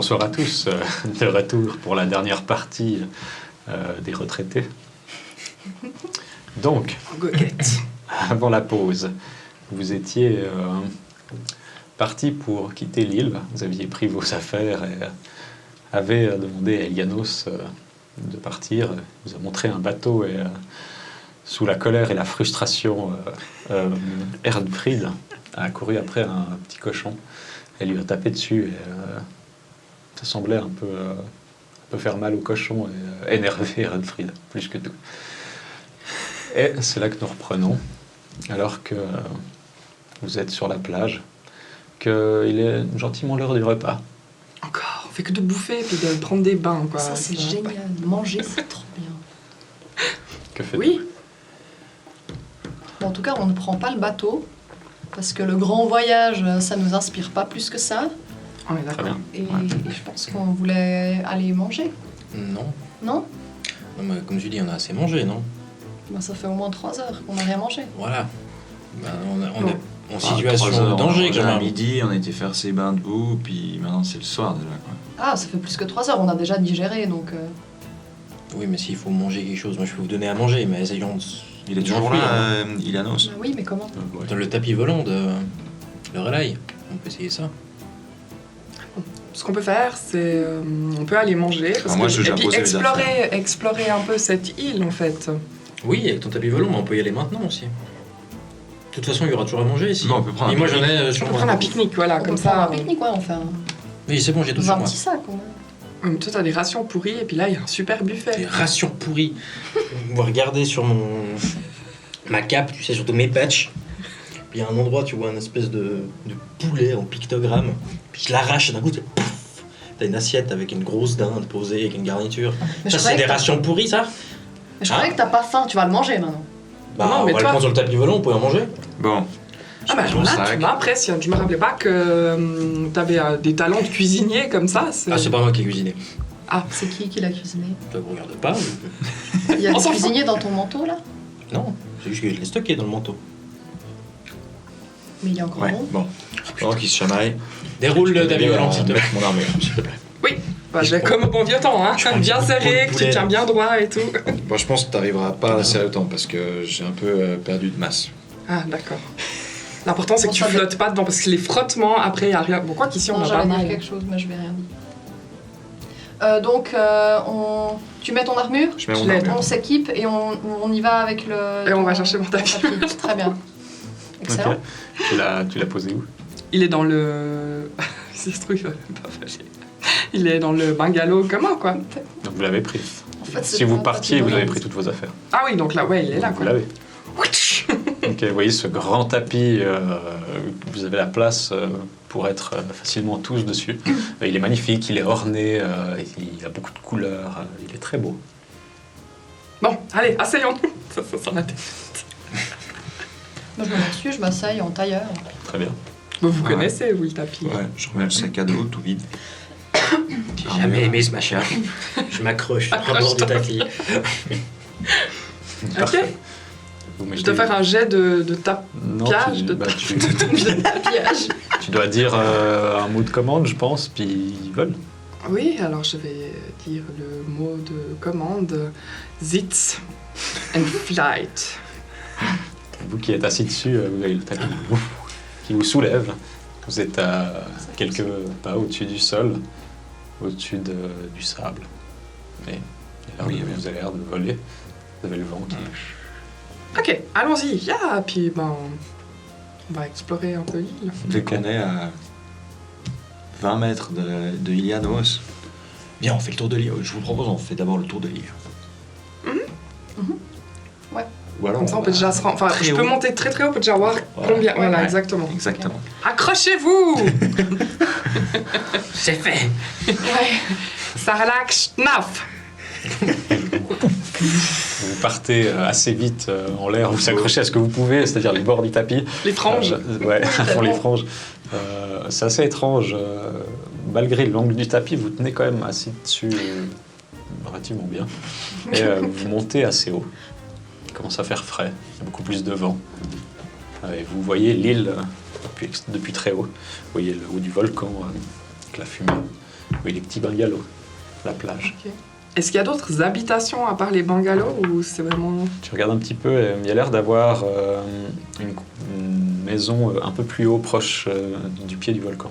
bonsoir à tous. De retour pour la dernière partie des retraités. Donc, avant la pause, vous étiez parti pour quitter l'île. Vous aviez pris vos affaires et avez demandé à Elianos de partir. Il vous a montré un bateau et sous la colère et la frustration, Ernfrid a couru après un petit cochon. Elle lui a tapé dessus et ça semblait un peu faire mal au cochon et énerver Ernfrid, plus que tout. Et c'est là que nous reprenons, alors que vous êtes sur la plage, qu'il est gentiment l'heure du repas. Encore, on fait que de bouffer et puis de prendre des bains, quoi. Ça, c'est génial. Manger, c'est trop bien. Que faites-vous? Oui. Bon, en tout cas, on ne prend pas le bateau, parce que le grand voyage, ça nous inspire pas plus que ça. On est Très d'accord. bien. Et je pense qu'on voulait aller manger. Non. Non? Non, mais comme tu dis, on a assez mangé, non? Ben, ça fait au moins 3 heures qu'on n'a rien mangé. Voilà. Ben, on Non. est en situation de danger, quand À même. midi, on a été faire ses bains debout, puis maintenant c'est le soir déjà. Quoi. Ah, ça fait plus que 3 heures, on a déjà digéré, donc... Oui, mais s'il faut manger quelque chose, moi je peux vous donner à manger, mais essayons de... Il est de toujours s'enfuir, là, Ilanos. Bah oui, mais comment? Ouais. Dans le tapis volant de le relais. On peut essayer ça. Ce qu'on peut faire, c'est on peut aller manger parce moi, que, je et puis posé les explorer un peu cette île en fait. Oui, avec ton tapis volant, mais on peut y aller maintenant aussi. De toute façon, il y aura toujours à manger ici. Bon, on peut prendre Et un moi j'en ai On sur peut moi. prendre un pique-nique, voilà, On comme peut prendre ça. un pique-nique, ouais, on fait un, Oui, c'est bon, j'ai tout dans sur un moi. petit sac, quand même. Toi, t'as des rations pourries et puis là, il y a un super Des buffet. rations pourries. Vous regardez sur ma cape, tu sais, sur tous mes patchs. Puis il y a un endroit, tu vois, une espèce de poulet en pictogramme. Puis je l'arrache et d'un coup, tu pouf, t'as une assiette avec une grosse dinde posée avec une garniture. Mais Ça, je c'est croyais des que t'as- rations pourries, ça? mais je croyais que t'as pas faim, tu vas le manger maintenant. Bah, Non, on mais va toi- le prendre sur le tapis volant, on peut en manger. Bon, Ah bah Ton là, sac. tu m'impressionnes. Je me rappelais pas que t'avais des talents de cuisinier comme ça. Ah, c'est pas moi qui ai cuisiné. Ah, C'est qui l'a cuisiné? Ça vous regarde pas Il y a On du s'en fout. cuisinier dans ton manteau, là? Non, c'est juste que je l'ai stocké dans le manteau. Mais il est encore ouais, bon. bon. Pendant qu'il se chamaille, Déroule le tapis volant, s'il te plaît. mettre mon armure, s'il te plaît. bah, j'ai comme au bon vieux temps, hein. Je prends Bien une serré, petite que tu poulet. tiens bien droit et tout. Bon, je pense que t'arriveras pas assez longtemps parce que j'ai un peu perdu de masse. Ah, d'accord. L'important, c'est que Bon, tu ça flottes pas dedans parce que les frottements, après, il y a rien. Bon, quoi qu'ici, on Non, a pas j'allais dire mal. quelque chose, mais je vais rien dire. Donc, tu mets ton armure, Je mets Je mon l'ai, armure. on s'équipe et on y va avec le... Et on va ton- chercher mon ton tapis. Très bien. Excellent. Ok. Tu l'as posé où? Il est dans le. Si ce truc, il va même pas fâcher. Il est dans le bungalow commun, quoi. Donc vous l'avez pris. En fait, c'est Si vous pas un partiez, tapis vous avez volant. pris toutes vos affaires. Ah oui, donc là, ouais, il est là, Donc, vous quoi. l'avez. Ouch. Ok, vous voyez ce grand tapis, vous avez la place pour être facilement tous dessus. Il est magnifique, il est orné, il a beaucoup de couleurs, il est très beau. Bon, allez, asseyons. Ça m'a été. Moi, je me mets dessus, je m'asseye en tailleur. Très bien. Vous Ouais. connaissez, vous, le tapis. Ouais, je remets le sac à dos tout vide. J'ai jamais aimé ce machin. Je m'accroche à bord du tapis. Parfait. Vous Je mettez- dois faire un jet de tapiage. Non, de Tapillage. tu dois dire un mot de commande, je pense, puis ils volent. Oui, alors je vais dire le mot de commande. Sitz and flight. Vous qui êtes assis dessus, vous avez le tapis qui vous soulève. Vous êtes à quelques pas au-dessus du sol, au-dessus du sable. Mais vous avez l'air de voler. Vous avez le vent qui... Ok, allons-y. Yeah, puis ben, on va explorer un peu l'île. Dès qu'on est à 20 mètres de Ilianos, Viens, on fait le tour de l'île. je vous propose on fait d'abord le tour de l'île. Ouais. Ou alors Comme ça, on peut déjà se rendre. Enfin, très je peux haut. monter très très haut, on peut déjà voir Voilà. combien. Voilà, Ouais. exactement. Exactement. Accrochez-vous. C'est fait. Ouais. Ça relaxe. Neuf. Vous partez assez vite en l'air, vous accrochez à ce que vous pouvez, c'est-à-dire les bords du tapis. Les franges. Ouais, à fond les tellement. franges. C'est assez étrange. Malgré l'angle du tapis, vous tenez quand même assis dessus relativement bien. Et vous montez assez haut. Il commence à faire frais, il y a beaucoup plus de vent. Et vous voyez l'île depuis très haut. Vous voyez le haut du volcan avec la fumée. Oui, les petits bungalows, la plage. Ok. Est-ce qu'il y a d'autres habitations à part les bungalows ou c'est vraiment... Tu regardes un petit peu, et il y a l'air d'avoir une maison un peu plus haut, proche du pied du volcan.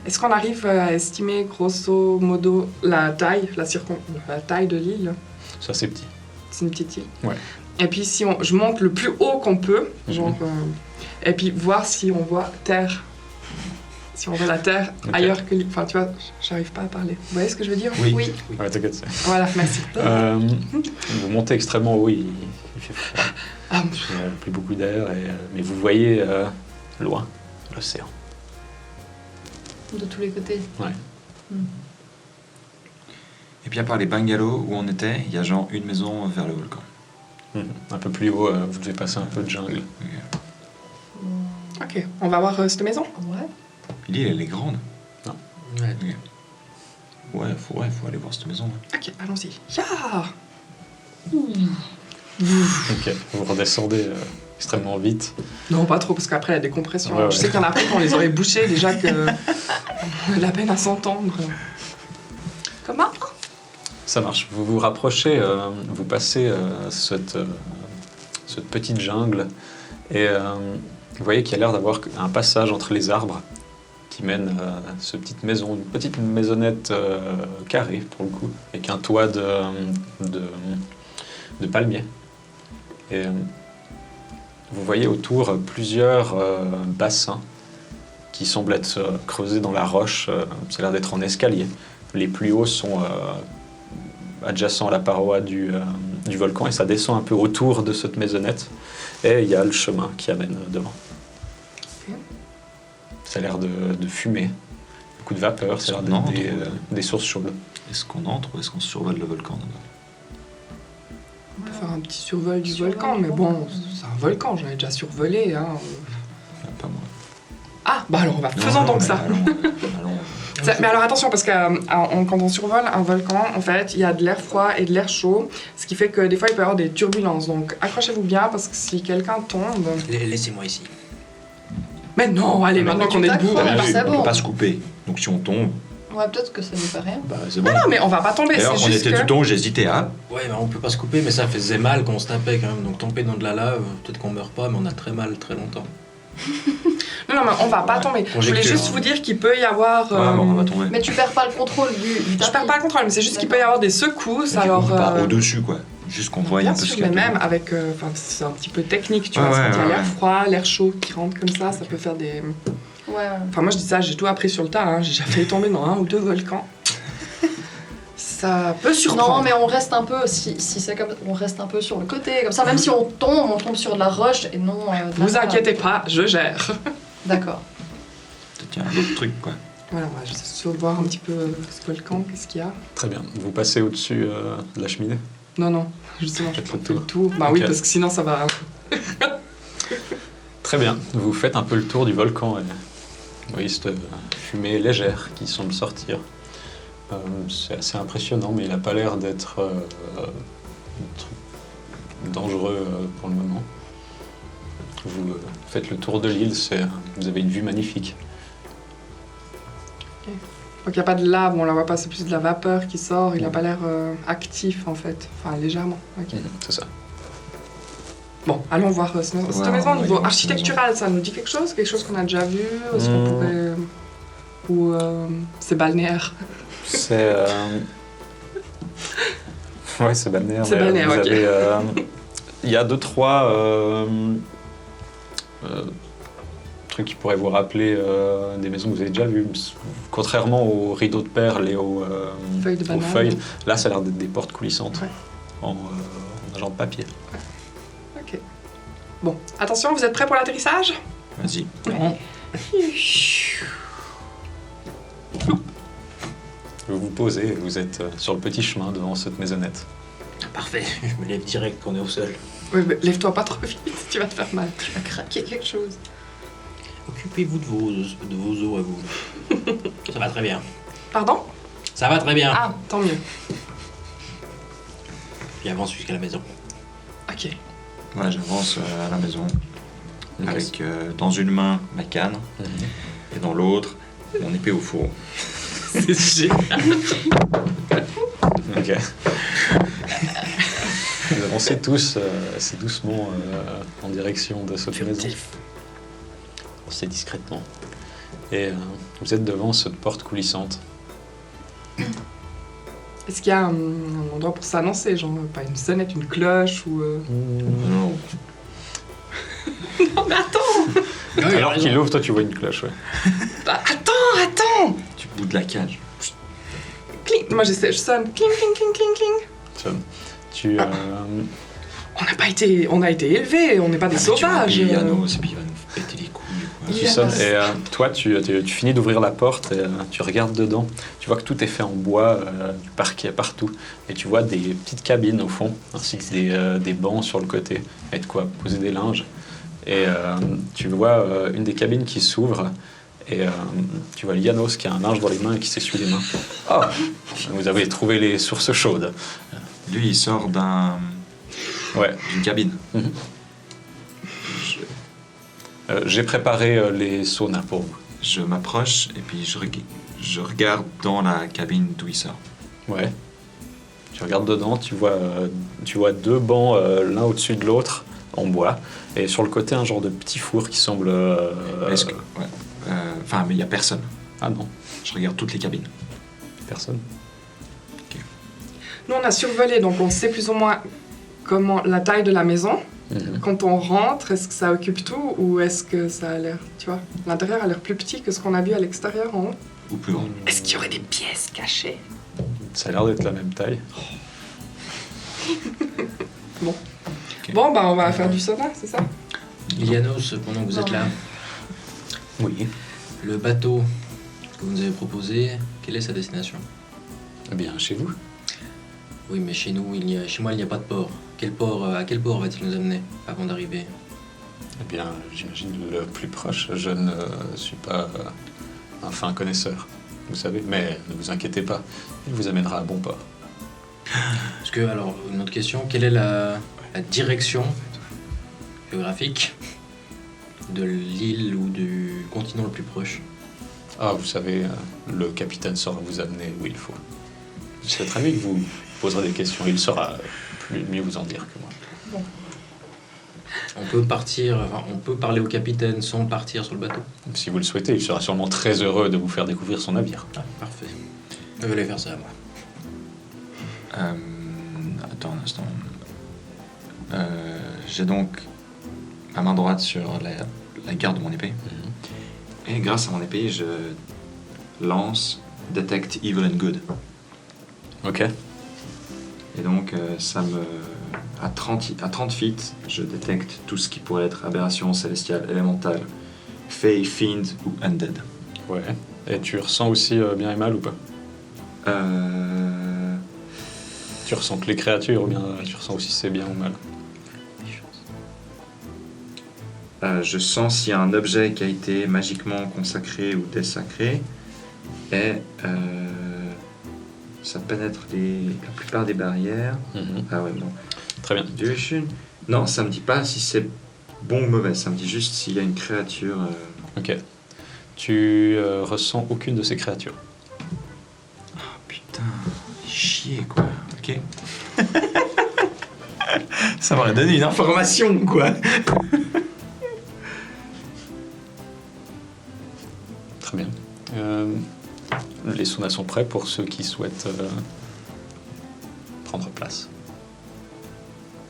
Est-ce qu'on arrive à estimer grosso modo la taille de l'île? Ça, c'est petit. C'est une petite île. Ouais. Et puis si je monte le plus haut qu'on peut, genre, et puis voir si on voit terre. Si on voit la terre Ok. ailleurs que l'île. Enfin, tu vois, j'arrive pas à parler. Vous voyez ce que je veux dire? Oui. Ouais, t'inquiète. Voilà, merci. Vous montez extrêmement haut, il fait froid. Ah, Il n'y a plus beaucoup d'air, mais vous voyez loin l'océan. De tous les côtés. Et puis à part les bungalows où on était, il y a genre une maison vers le volcan. Un peu plus haut, vous devez passer un peu de jungle. ok, on va voir cette maison. Ouais. L'île, elle est grande. Ouais. Ouais, faut aller voir cette maison. Ouais. Ok, allons-y. Ya Ok, vous redescendez extrêmement vite. Non, pas trop, parce qu'après, il y a des compressions. Ouais, Je sais ouais. qu'il y en a après, quand on les aurait bouchés, déjà que... on a de la peine à s'entendre. Comment? Ça marche. Vous vous rapprochez, vous passez cette petite jungle et vous voyez qu'il y a l'air d'avoir un passage entre les arbres qui mène à cette petite maison, une petite maisonnette carrée pour le coup, avec un toit de palmiers. Et vous voyez autour plusieurs bassins qui semblent être creusés dans la roche. Ça a l'air d'être en escalier. Les plus hauts sont adjacents à la paroi du volcan et ça descend un peu autour de cette maisonnette. Et il y a le chemin qui amène devant. Ok. Ça a l'air de fumer, beaucoup de vapeur, ça a l'air d'être des sources chaudes. Est-ce qu'on entre ou est-ce qu'on survole le volcan d'abord? On peut faire un petit survol du Survol volcan, du mais bon, c'est un volcan, j'en ai déjà survolé. Hein. Pas moi. Ah, bah alors, faisons Non, donc mais ça. Allons. Mais alors attention, parce que quand on survole un volcan, en fait, il y a de l'air froid et de l'air chaud, ce qui fait que des fois, il peut y avoir des turbulences. Donc accrochez-vous bien, parce que si quelqu'un tombe... Laissez-moi ici. Mais non, allez, maintenant tu qu'on est debout... t'accroches. T'as bien bah, vu, c'est on bon. peut pas se couper. Donc si on tombe, Ouais, peut-être que ça ne fait rien. bah c'est bon. Non, mais on va pas tomber, D'ailleurs, c'est on juste était que... tout le temps, j'hésitais à. Ouais, bah, on peut pas se couper, mais ça faisait mal quand on se tapait quand même. Donc tomber dans de la lave, peut-être qu'on meurt pas, mais on a très mal très longtemps. Non, mais on va pas Ouais. tomber. Je voulais Conjecture, juste hein. vous dire qu'il peut y avoir... Ouais, bon, on va tomber. Mais tu perds pas le contrôle du Je tapis. perds pas le contrôle, mais c'est juste qu'il peut y avoir des secousses, On alors... peut pas au-dessus, quoi. Juste qu'on voie un Bien peu ce sûr, qu'il y mais a. même avec... Enfin, c'est un petit peu technique, tu Ouais, vois. ouais, Quand il y a ouais, l'air ouais. froid, l'air chaud qui rentre comme ça peut faire des... Ouais. Enfin, moi, je dis ça, j'ai tout appris sur le tas. Hein. J'ai déjà failli tomber dans 1 ou 2 volcans. Ça peut surprendre. Non, mais on reste un peu, si c'est comme on reste un peu sur le côté, comme ça, même si on tombe sur de la roche et non. de la Vous lave. inquiétez pas, je gère. D'accord. Peut-être qu'il y a un autre truc, quoi. Voilà, on va juste voir un petit peu ce volcan, qu'est-ce qu'il y a. Très bien. Vous passez au-dessus de la cheminée. Non, justement, je Faites fais le le tour. tour. Bah oui, Ok. parce que sinon, ça va... Très bien. Vous faites un peu le tour du volcan et vous voyez cette fumée légère qui semble sortir. C'est assez impressionnant, mais il n'a pas l'air d'être dangereux pour le moment. Vous faites le tour de l'île, vous avez une vue magnifique. Donc il n'y a pas de lave, on la voit pas, c'est plus de la vapeur qui sort. Il n'a pas l'air actif, en fait. Enfin, légèrement. Ok. C'est ça. Bon, allons voir cette maison. Cette Ouais, maison, on au va niveau voir cette architectural, ça nous dit quelque chose? Quelque chose qu'on a déjà vu? Est-ce qu'on pourrait... Ou c'est balnéaire? C'est. Ouais, c'est balnéaire. C'est mais, balnéaire, vous ok. avez, il y a 2-3 trucs qui pourraient vous rappeler des maisons que vous avez déjà vues. Contrairement aux rideaux de perles et aux Feuilles de aux banane. feuilles, là ça a l'air d'être des portes coulissantes Ouais. en agent de papier. Ok. Bon, attention, vous êtes prêts pour l'atterrissage? Vas-y. Vous vous posez et vous êtes sur le petit chemin devant cette maisonnette. Parfait, je me lève direct quand on est au sol. Oui, mais lève-toi pas trop vite, tu vas te faire mal. Tu vas craquer quelque chose. Occupez-vous de vos os à vous. Ça va très bien. Pardon? Ça va très bien. Ah, tant mieux. Puis avance jusqu'à la maison. Ok. Voilà, j'avance à la maison avec dans une main ma canne et dans l'autre mon épée au four. C'est génial. Ok. Vous avancez tous assez doucement en direction de cette maison. C'est discrètement. Et vous êtes devant cette porte coulissante. Est-ce qu'il y a un endroit pour s'annoncer, genre pas une sonnette, une cloche ou... Non. Non mais attends. Alors qu'il ouvre, toi tu vois une cloche, ouais. Bah, attends. Du bout de la cage. Cling. Moi je sonne. Cling, cling, cling, cling, cling. Tu, On a été élevés, on n'est pas des sauvages. Ilianos, et puis il va nous péter les couilles. Quoi. tu sonnes et toi tu finis d'ouvrir la porte et tu regardes dedans. Tu vois que tout est fait en bois, du parquet partout. Et tu vois des petites cabines au fond, ainsi que des bancs sur le côté, et de quoi poser des linges. Et tu vois une des cabines qui s'ouvre. Et tu vois Lianos qui a un linge dans les mains et qui s'essuie les mains. Oh, vous avez trouvé les sources chaudes. Lui, il sort Ouais. d'une cabine. Mhm. J'ai préparé les saunas pour vous. Je m'approche et puis je regarde dans la cabine d'où il sort. Ouais. Tu regardes dedans, tu vois deux bancs l'un au-dessus de l'autre en bois. Et sur le côté, un genre de petit four qui semble... Est-ce que... Ouais. Enfin, mais il n'y a personne. Ah non, Je regarde toutes les cabines. personne. Nous on a survolé, donc on sait plus ou moins comment la taille de la maison. Mhm. Quand on rentre, est-ce que ça occupe tout ou est-ce que ça a l'air, tu vois, l'intérieur a l'air plus petit que ce qu'on a vu à l'extérieur en haut? Ou plus grand. Est-ce qu'il y aurait des pièces cachées? Ça a l'air d'être la même taille. Bon, bah on va faire du sauna, c'est ça? Ilianos, pendant que vous êtes là, Oui. le bateau que vous nous avez proposé, quelle est sa destination? Eh bien, chez vous. Oui, mais chez nous, chez moi, il n'y a pas de port. À quel port va-t-il nous amener avant d'arriver? Eh bien, j'imagine le plus proche. Je ne suis pas un fin connaisseur, vous savez. Mais ne vous inquiétez pas, il vous amènera à bon port. Parce que, alors, une autre question, quelle est la direction géographique de l'île ou du continent le plus proche? Ah, vous savez, le capitaine saura vous amener où il faut. C'est très bien que vous poserez des questions. Il saura mieux vous en dire que moi. On peut on peut parler au capitaine sans partir sur le bateau. Si vous le souhaitez, il sera sûrement très heureux de vous faire découvrir son navire. Ah, parfait. Je vais aller faire ça, moi. Attends un instant. J'ai donc ma main droite sur la garde de mon épée. Et grâce à mon épée, je lance Detect Evil and Good. Ok. Et donc, à 30 feet, je détecte tout ce qui pourrait être aberration célestiale, élémentale, fey, fiend ou undead. Ouais. Et tu ressens aussi bien et mal ou pas? Tu ressens que les créatures ou bien tu ressens aussi si c'est bien ou mal? Je sens s'il y a un objet qui a été magiquement consacré ou désacré. Et ça pénètre la plupart des barrières. Mhm. Ah ouais, non. Très bien. Duration. Non, ça me dit pas si c'est bon ou mauvais. Ça me dit juste s'il y a une créature. Ok. Tu ressens aucune de ces créatures. Oh putain, chier quoi. Ok. Ça m'aurait donné une information quoi. Très bien. Les saunas sont prêts pour ceux qui souhaitent prendre place.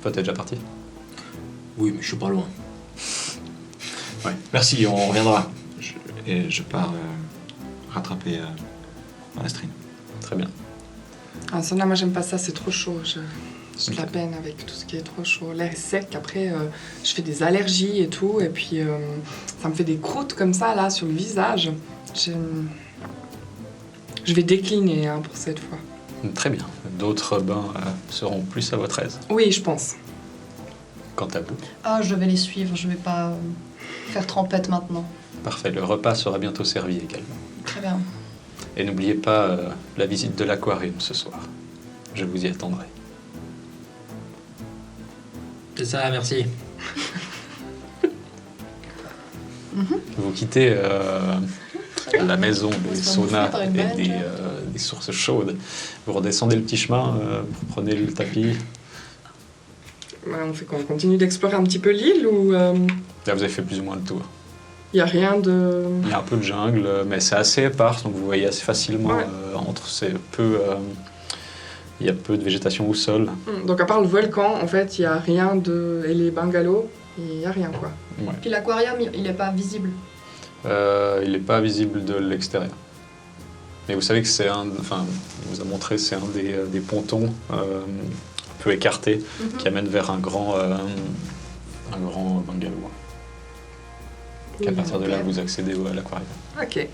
Toi, t'es déjà parti? Oui, mais je suis pas loin. Ouais. Merci, on reviendra. Et je pars rattraper Alastrine. Très bien. Ah, sauna, moi j'aime pas ça, c'est trop chaud. J'ai de la peine avec tout ce qui est trop chaud. L'air est sec, après je fais des allergies et tout, et puis ça me fait des croûtes comme ça là sur le visage. Je vais décliner hein, pour cette fois. Très bien. D'autres bains seront plus à votre aise. Oui, je pense. Quant à vous, Ah, je vais les suivre, je vais pas faire trempette maintenant. parfait. Le repas sera bientôt servi également. Très bien. Et n'oubliez pas la visite de l'aquarium ce soir. Je vous y attendrai. C'est ça, merci. Vous quittez la maison, des Ça va me saunas foutre avec et Benj. des sources chaudes. Vous redescendez le petit chemin, vous prenez le tapis. Ouais, on fait quoi? On continue d'explorer un petit peu l'île ou Là, vous avez fait plus ou moins le tour. il n'y a rien de... Il y a un peu de jungle, mais c'est assez épars, donc vous voyez assez facilement Ouais. entre ces peu. Il y a peu de végétation au sol. Donc à part le volcan, en fait, il n'y a rien de... Et les bungalows, il n'y a rien, quoi. Ouais. Puis l'aquarium, il n'est pas visible. Il n'est pas visible de l'extérieur. Mais vous savez que c'est un. Enfin, on vous a montré, c'est un des pontons un peu écarté qui amène vers un grand bungalow. Et à partir de là, vous accédez à l'aquarium. Ok.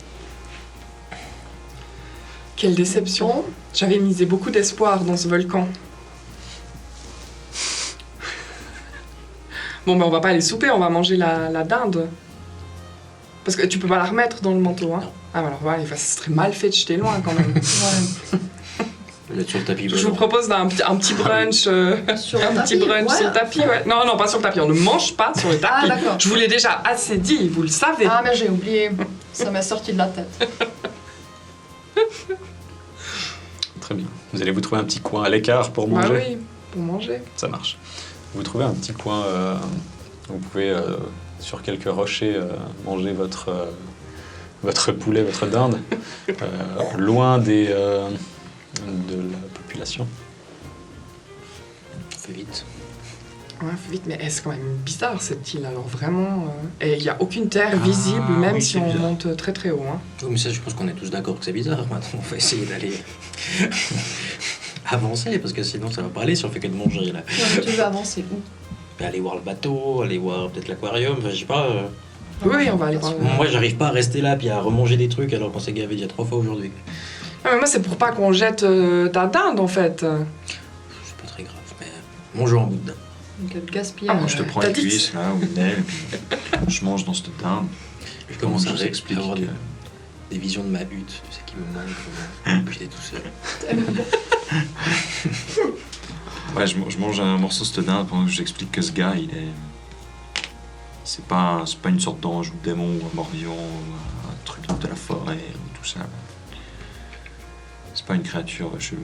Quelle déception. J'avais misé beaucoup d'espoir dans ce volcan. Bon, ben on va pas aller souper, on va manger la dinde. Parce que tu peux pas la remettre dans le manteau, hein. Non. Ah, bah alors voilà, ça serait mal fait de jeter loin quand même. Ouais. Vous êtes sur le tapis. Je vous volant. propose un petit brunch, Sur le un petit tapis, brunch sur le ouais. tapis, ouais. Non, non, pas sur le tapis, on ne mange pas sur le tapis. Ah, d'accord. Je vous l'ai déjà assez dit, vous le savez. Ah, mais j'ai oublié. Ça m'est sorti de la tête. Très bien. Vous allez vous trouver un petit coin à l'écart pour Bah manger. oui, pour manger. Ça marche. Vous trouvez un petit coin où vous pouvez, sur quelques rochers, manger votre poulet, votre dinde, loin de la population. Fais vite. Ouais, faut vite, mais c'est quand même bizarre cette île, alors vraiment. Et il n'y a aucune terre visible, Ah, même oui, si c'est on bizarre. monte très très haut. Hein. Oui, mais ça, je pense qu'on est tous d'accord que c'est bizarre. Maintenant, on va essayer d'aller avancer, parce que sinon, ça va pas aller si on fait que de manger, là. Non, mais tu veux avancer où? Aller voir le bateau, aller voir peut-être l'aquarium, enfin, je sais pas. Oui, on va aller voir. Moi, j'arrive pas à rester là puis à remanger des trucs alors qu'on s'est gavé déjà 3 fois aujourd'hui. Ah, mais moi, c'est pour pas qu'on jette ta dinde en fait. C'est pas très grave, mais mangeons en bout de dinde. Quel gaspillage. Ah, Moi, je te prends T'as une dit que cuisse là ou une aile, puis je mange dans cette dinde. Je commence à Je vous explique avoir que- des visions de ma hutte, tu sais, qui me manquent, puis j'étais tout seul. Ouais, je mange un morceau de cette dinde pendant que j'explique que ce gars, il est. C'est pas une sorte d'ange ou de démon ou un mort-vivant ou un truc de la forêt ou tout ça. C'est pas une créature chelou.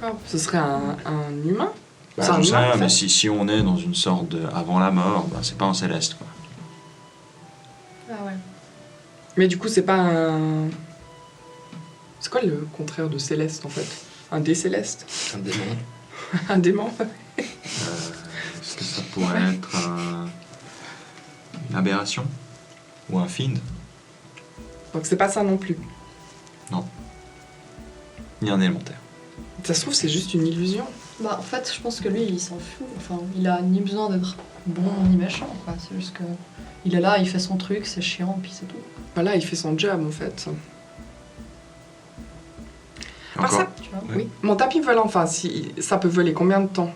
D'accord. Ce serait un humain. C'est un Je sais humain, rien, en fait. mais si on est dans une sorte de avant la mort, ben, c'est pas un céleste quoi. Ah ouais. Mais du coup, c'est pas un. C'est quoi le contraire de céleste en fait? Un décéleste? Un démon. Un démon? Est-ce que ça pourrait être une aberration ou un fiend Donc c'est pas ça non plus. ni un élémentaire? Ça se trouve, c'est juste une illusion. Bah, en fait, je pense que lui, il s'en fout. Enfin, il a ni besoin d'être bon ni méchant, quoi. C'est juste que. Il est là, il fait son truc, c'est chiant, puis c'est tout. Voilà, il fait son job en fait. Par Encore ça, Tu vois. Ouais. oui. Mon tapis volant, enfin, si, ça peut voler combien de temps?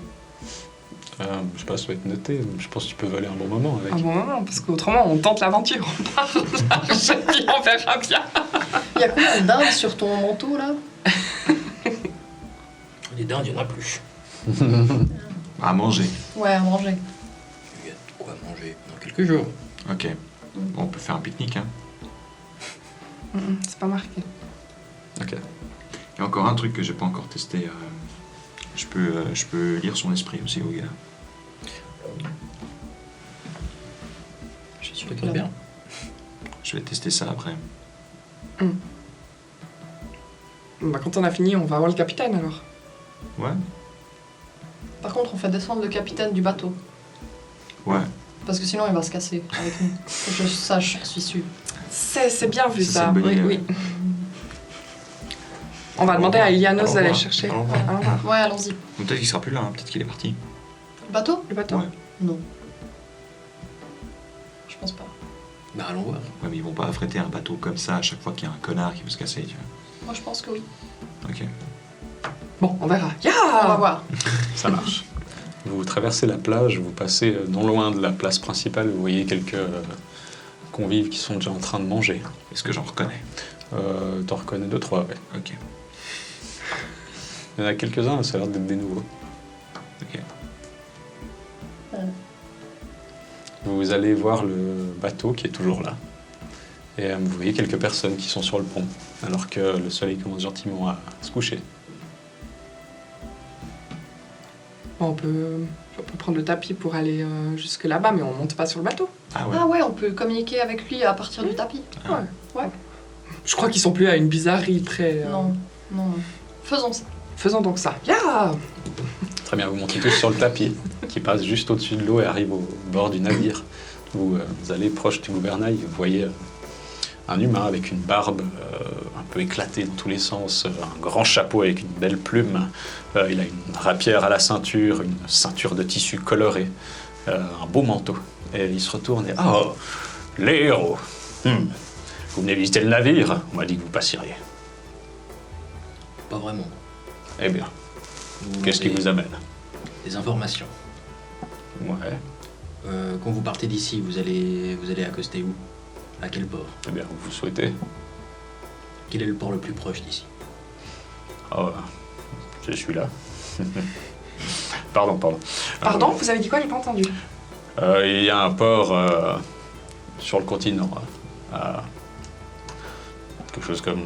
Je sais pas, ça va être noté. Je pense que tu peux voler un bon moment avec. Un bon moment, parce qu'autrement, on tente l'aventure. On part large, et puis on verra bien. Il y a combien de dindes sur ton manteau, là? Les dindes, il y en a plus. À manger. Ouais, à manger. Il y a de quoi manger dans quelques jours. Ok. Bon, on peut faire un pique-nique, hein. C'est pas marqué. Ok. Il y a encore un truc que j'ai pas encore testé. Je peux lire son esprit aussi au gars. Je suis sûr qu'il va bien. Je vais tester ça après. Bah, quand on a fini, on va voir le capitaine alors. Ouais. Par contre, on fait descendre le capitaine du bateau. Ouais. Parce que sinon, il va se casser avec nous. Que je sache, je suis sûre. C'est bien vu Ça, ça. c'est une bonne Oui, idée, oui. On va demander à Ilianos d'aller chercher. Au revoir. Au revoir. Ouais, allons-y. Peut-être qu'il sera plus là, hein. Peut-être qu'il est parti. Le bateau? Le bateau. Ouais. Non. Je pense pas. Bah, allons voir. Ouais, mais ils vont pas affréter un bateau comme ça à chaque fois qu'il y a un connard qui veut se casser, tu Moi, je pense que oui. vois. Ok. Bon, on verra. Ya On va voir. Ça marche. Vous traversez la plage, vous passez non loin de la place principale, vous voyez quelques convives qui sont déjà en train de manger. Est-ce que j'en reconnais? T'en reconnais 2-3, ouais. Ok. Il y en a quelques-uns, ça a l'air d'être des nouveaux. Ok. Vous allez voir le bateau qui est toujours là. Et vous voyez quelques personnes qui sont sur le pont, alors que le soleil commence gentiment à se coucher. Bon, on peut prendre le tapis pour aller jusque là-bas, mais on monte pas sur le bateau. Ah ouais. Ah ouais, on peut communiquer avec lui à partir du tapis. Je crois qu'ils sont plus à une bizarrerie près. Non, non. Faisons ça. Faisons donc ça. Yeah. Très bien, vous montez tous sur le tapis, qui passe juste au-dessus de l'eau et arrive au bord du navire. Vous allez proche du gouvernail, vous voyez un humain avec une barbe un peu éclatée dans tous les sens, un grand chapeau avec une belle plume. Il a une rapière à la ceinture, une ceinture de tissu coloré, un beau manteau. Et il se retourne et « Oh, les héros Vous venez visiter le navire? On m'a dit que vous passeriez. » Pas vraiment. Eh bien, Vous qu'est-ce qui avez vous amène? Des informations. Ouais, Quand vous partez d'ici, vous allez accoster où? À quel port? eh bien, vous souhaitez. Quel est le port le plus proche d'ici? Oh, je suis là. Pardon. Pardon, vous avez dit quoi? J'ai pas entendu. Il y a un port sur le continent, à quelque chose comme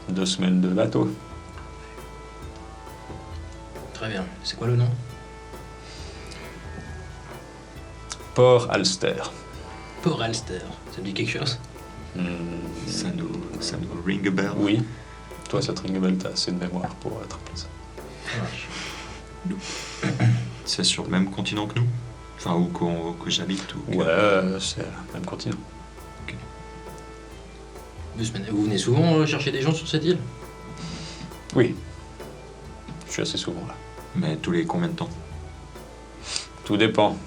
2 semaines de bateau. Très bien. C'est quoi le nom? Port Alster. Port Alster. Ça me dit quelque chose? Ça nous ring a bell. Oui. Toi, ça te ring a bell, t'as assez de mémoire pour attraper ça. Ça marche. C'est sur le même continent que nous? Enfin, où que j'habite ou que- Ouais, c'est le même continent. Vous venez souvent chercher des gens sur cette île? Oui. Je suis assez souvent là. Mais tous les combien de temps? Tout dépend.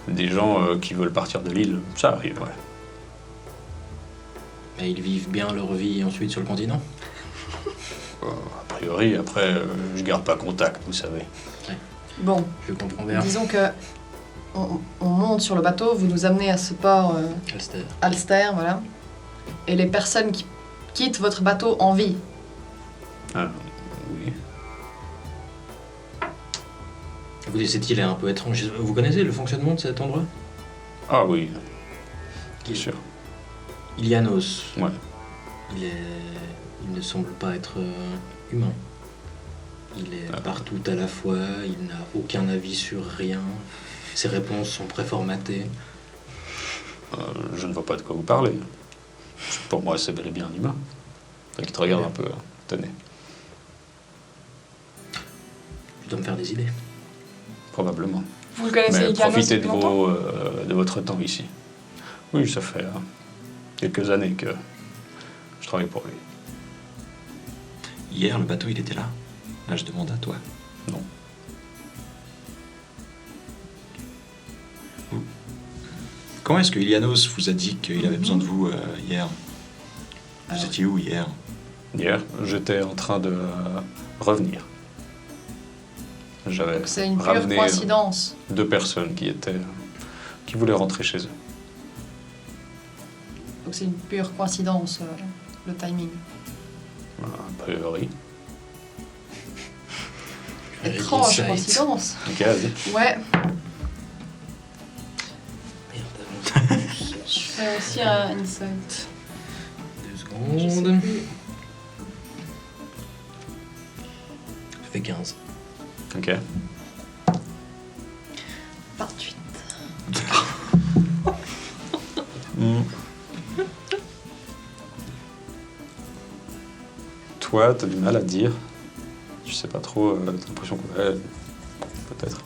Des gens qui veulent partir de l'île, ça arrive, ouais. Mais ils vivent bien leur vie ensuite sur le continent? A priori, après, je garde pas contact, vous savez. Bon, Je comprends bien. disons que on monte sur le bateau, vous nous amenez à ce port Alster. Alster, voilà. Et les personnes qui quittent votre bateau en vie, Ah, oui. Écoutez, cette île est un peu étrange. Vous connaissez le fonctionnement de cet endroit? Ah oui, bien sûr. Ilianos. Ouais. Il ne semble pas être humain. Il est Ah. partout à la fois, il n'a aucun avis sur rien. Ses réponses sont préformatées. Je ne vois pas de quoi vous parlez. Pour moi, c'est bel et bien un humain. Donc, il te regarde un peu. Tenez, Je dois me faire des idées. probablement. Vous le connaissez, Mais Ilianos, profitez depuis de, longtemps de votre temps ici. Oui, ça fait quelques années que je travaille pour lui. Hier, le bateau, il était là. Là, je demande à toi. Non. Comment est-ce que Ilianos vous a dit qu'il avait besoin de vous hier? Vous Alors- étiez où hier? Hier, j'étais en train de revenir. J'avais c'est une pure ramené coïncidence. 2 personnes qui voulaient rentrer chez eux. Donc c'est une pure coïncidence, le timing. A priori. Étrange Insight. coïncidence. Ok, vas-y. Ouais, Merde. je fais aussi un insight. 2 Je sais secondes. plus. Ça fait 15. Ok. 28. Toi, t'as du mal à dire. Je sais pas trop, t'as l'impression que... ouais, peut-être.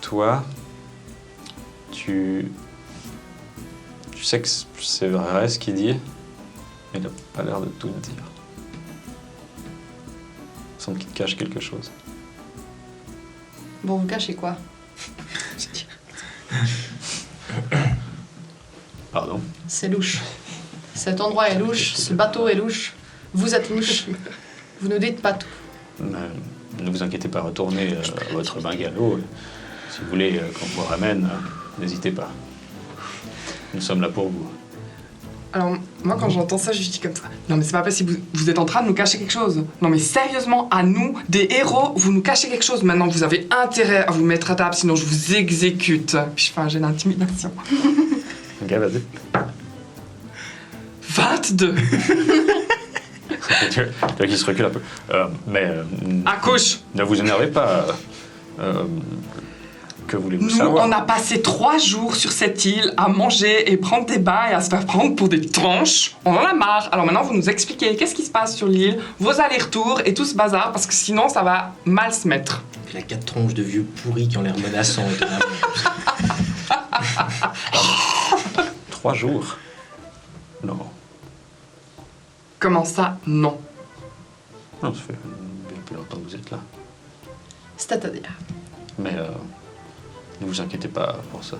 Toi, tu sais que c'est vrai ce qu'il dit, mais il a pas l'air de tout te dire. Il semble qu'il te cache quelque chose. Bon, vous cachez quoi? Pardon? C'est louche. Cet endroit est louche, ce bateau est louche, vous êtes louche. Vous ne dites pas tout. Ne vous inquiétez pas, retournez à votre bungalow. Si vous voulez qu'on vous ramène, n'hésitez pas. Nous sommes là pour vous. Alors, moi, quand j'entends ça, je dis comme ça. Non, mais c'est pas possible, vous êtes en train de nous cacher quelque chose. Non, mais sérieusement, à nous, des héros, vous nous cachez quelque chose. Maintenant, vous avez intérêt à vous mettre à table, sinon je vous exécute. Puis je fais un jet d'intimidation. Ok, vas-y. 22. Tu vois qu'il se recule un peu. Accouche. Ne vous énervez pas. Que voulez-vous Nous, savoir on a passé 3 jours sur cette île à manger et prendre des bains et à se faire prendre pour des tranches. On en a marre. Alors maintenant, vous nous expliquez qu'est-ce qui se passe sur l'île, vos allers-retours et tout ce bazar, parce que sinon, ça va mal se mettre. Il a 4 tronches de vieux pourris qui ont l'air menaçants. étonnamment. 3 jours. Non. Comment ça, non? Non, ça fait bien plus longtemps que vous êtes là. C'est-à-dire. Mais ne vous inquiétez pas pour ça.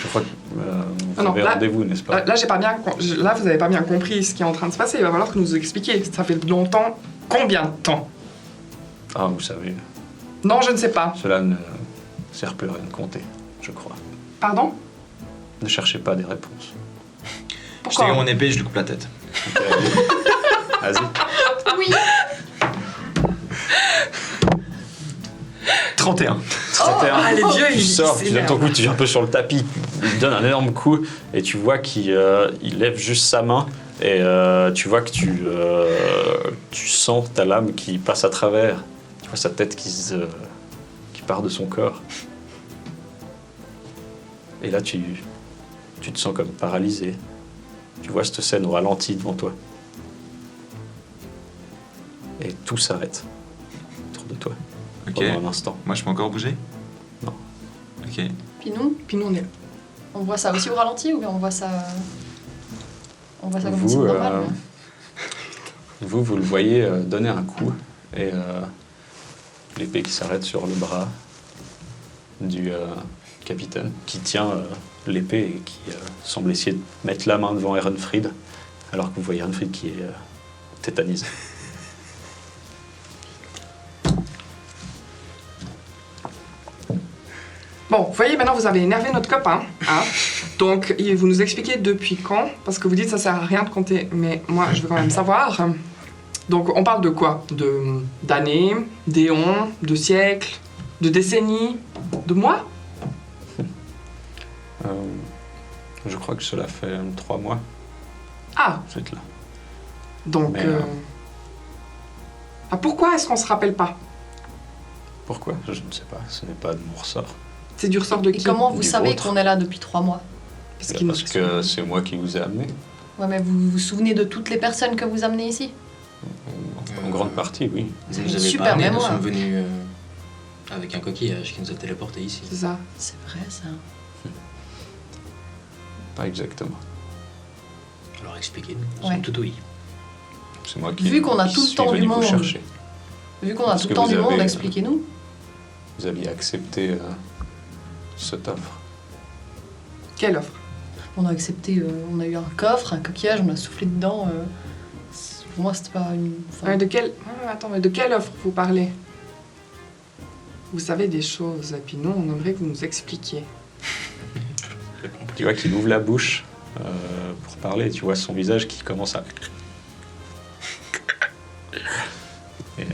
Je crois que vous non, avez là- rendez-vous, n'est-ce pas? Là, j'ai pas bien, là, vous avez pas bien compris ce qui est en train de se passer. Il va falloir que nous expliquiez. Ça fait longtemps. Combien de temps? Ah, vous savez, Non, je ne sais pas. cela ne sert plus à rien de compter, je crois. Pardon? Ne cherchez pas des réponses. Je Pourquoi? tire mon épée et je lui coupe la tête. Ok, vas-y. Oui. 31. Ah, les vieux, Tu ils sors, tu donnes ton s'énervent. coup, tu viens un peu sur le tapis, il te donne un énorme coup et tu vois qu'il il lève juste sa main et tu vois que tu sens ta lame qui passe à travers. Tu vois sa tête qui part de son corps. Et là, tu te sens comme paralysé. Tu vois cette scène au ralenti devant toi. Et tout s'arrête autour de toi Ok. pendant un instant. Moi, je peux encore bouger? Non. Ok. Puis nous, Puis nous, on est. on voit ça aussi au ralenti ou bien on voit ça. On voit ça comme Vous, si c'était normal. Vous le voyez donner un coup et l'épée qui s'arrête sur le bras du capitaine qui tient l'épée et qui semble essayer de mettre la main devant Ehrenfried alors que vous voyez Ehrenfried qui est tétanisé. Bon, vous voyez, maintenant, vous avez énervé notre copain. Hein? Donc, vous nous expliquez depuis quand, parce que vous dites que ça sert à rien de compter, mais moi, je veux quand même savoir. Donc, on parle de quoi? D'années, d'éons, de siècles, de décennies, de mois? Je crois que cela fait 3 mois Ah, que vous êtes là. donc... Mais, Ah, pourquoi est-ce qu'on se rappelle pas? Pourquoi? Je ne sais pas, ce n'est pas de mon ressort. C'est du ressort de Et qui? comment vous Du savez vôtre. qu'on est là depuis 3 mois? Parce qu'il nous- Parce que c'est moi qui vous ai amené, Ouais, mais vous vous souvenez de toutes les personnes que vous amenez ici? en grande partie, oui. Vous Une nous avez super pas amené, nous mémoire. sommes venus avec un coquillage qui nous a téléportés ici. C'est ça. C'est vrai ça. Pas exactement. Alors expliquez-nous, nous Ouais. sommes tout oui. C'est moi qui Vu qu'on a qui tout le suis temps du venu vous monde. chercher. Vu qu'on a Parce tout que le temps vous du monde, avez, expliquez-nous. Vous aviez accepté cette offre. Quelle offre? On a accepté, on a eu un coffre, un coquillage, on a soufflé dedans. Pour moi, c'était pas une. enfin, De quelle... Attends, mais de quelle offre vous parlez? Vous savez des choses, et puis nous, on aimerait que vous nous expliquiez. Tu vois qu'il ouvre la bouche pour parler. Tu vois son visage qui commence à... Et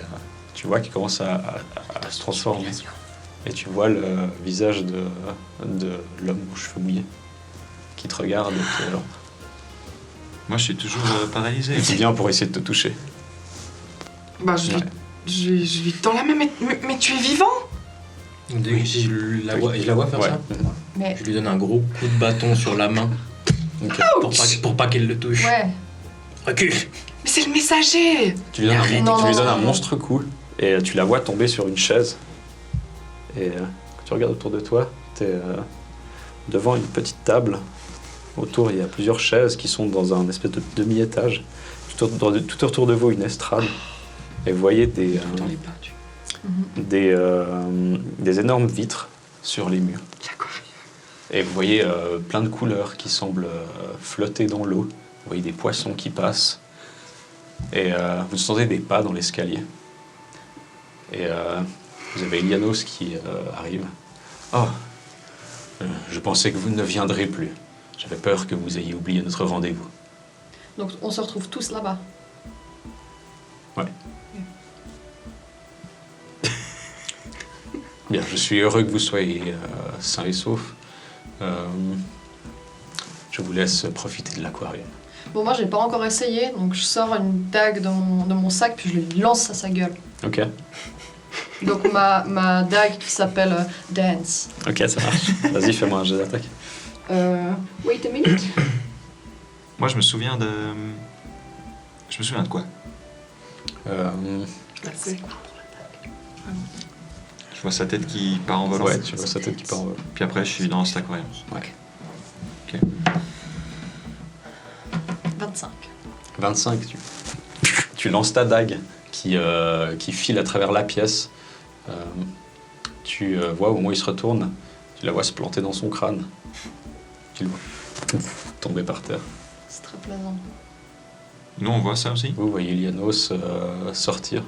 tu vois qu'il commence à se transformer. Et tu vois le visage de l'homme aux cheveux mouillés qui te regarde et Moi, je suis toujours paralysé. qui vient pour essayer de te toucher. Bah, je Ouais. lui tends la main, mais tu es vivant? Si je la vois faire Ouais. ça, Mais je lui donne un gros coup de bâton sur la main Ok. pour pas qu'elle le touche. ouais, Recule. Mais c'est le messager! Tu lui donnes Arrête. Non, tu lui non, donnes non, un non. monstre coup et tu la vois tomber sur une chaise. Et quand tu regardes autour de toi, tu es devant une petite table. Autour, il y a plusieurs chaises qui sont dans un espèce de demi-étage. Tout autour de vous, une estrade. Et vous voyez des énormes vitres sur les murs. D'accord. Et vous voyez plein de couleurs qui semblent flotter dans l'eau. Vous voyez des poissons qui passent. Et vous sentez des pas dans l'escalier. Et vous avez Elianos qui arrive. Oh, je pensais que vous ne viendrez plus. J'avais peur que vous ayez oublié notre rendez-vous. donc on se retrouve tous là-bas. Bien, je suis heureux que vous soyez sains et saufs. Je vous laisse profiter de l'aquarium. Bon, moi, j'ai pas encore essayé, donc je sors une dague de mon sac, puis je lui lance à sa gueule. Ok, Donc ma dague qui s'appelle Dance. ok, ça marche. Vas-y, fais-moi un jet d'attaque. Wait a minute. Moi, je me souviens de. Je me souviens de quoi? C'est- Je vois sa tête qui part en volant. Ouais, tu vois sa tête qui part en vol. Puis après, je suis dans cet aquarium. 25. 25, tu lances ta dague qui file à travers la pièce. Tu vois au moment où il se retourne, tu la vois se planter dans son crâne. Tu le vois tomber par terre. C'est très plaisant. Nous, on voit ça aussi? Vous voyez Lianos sortir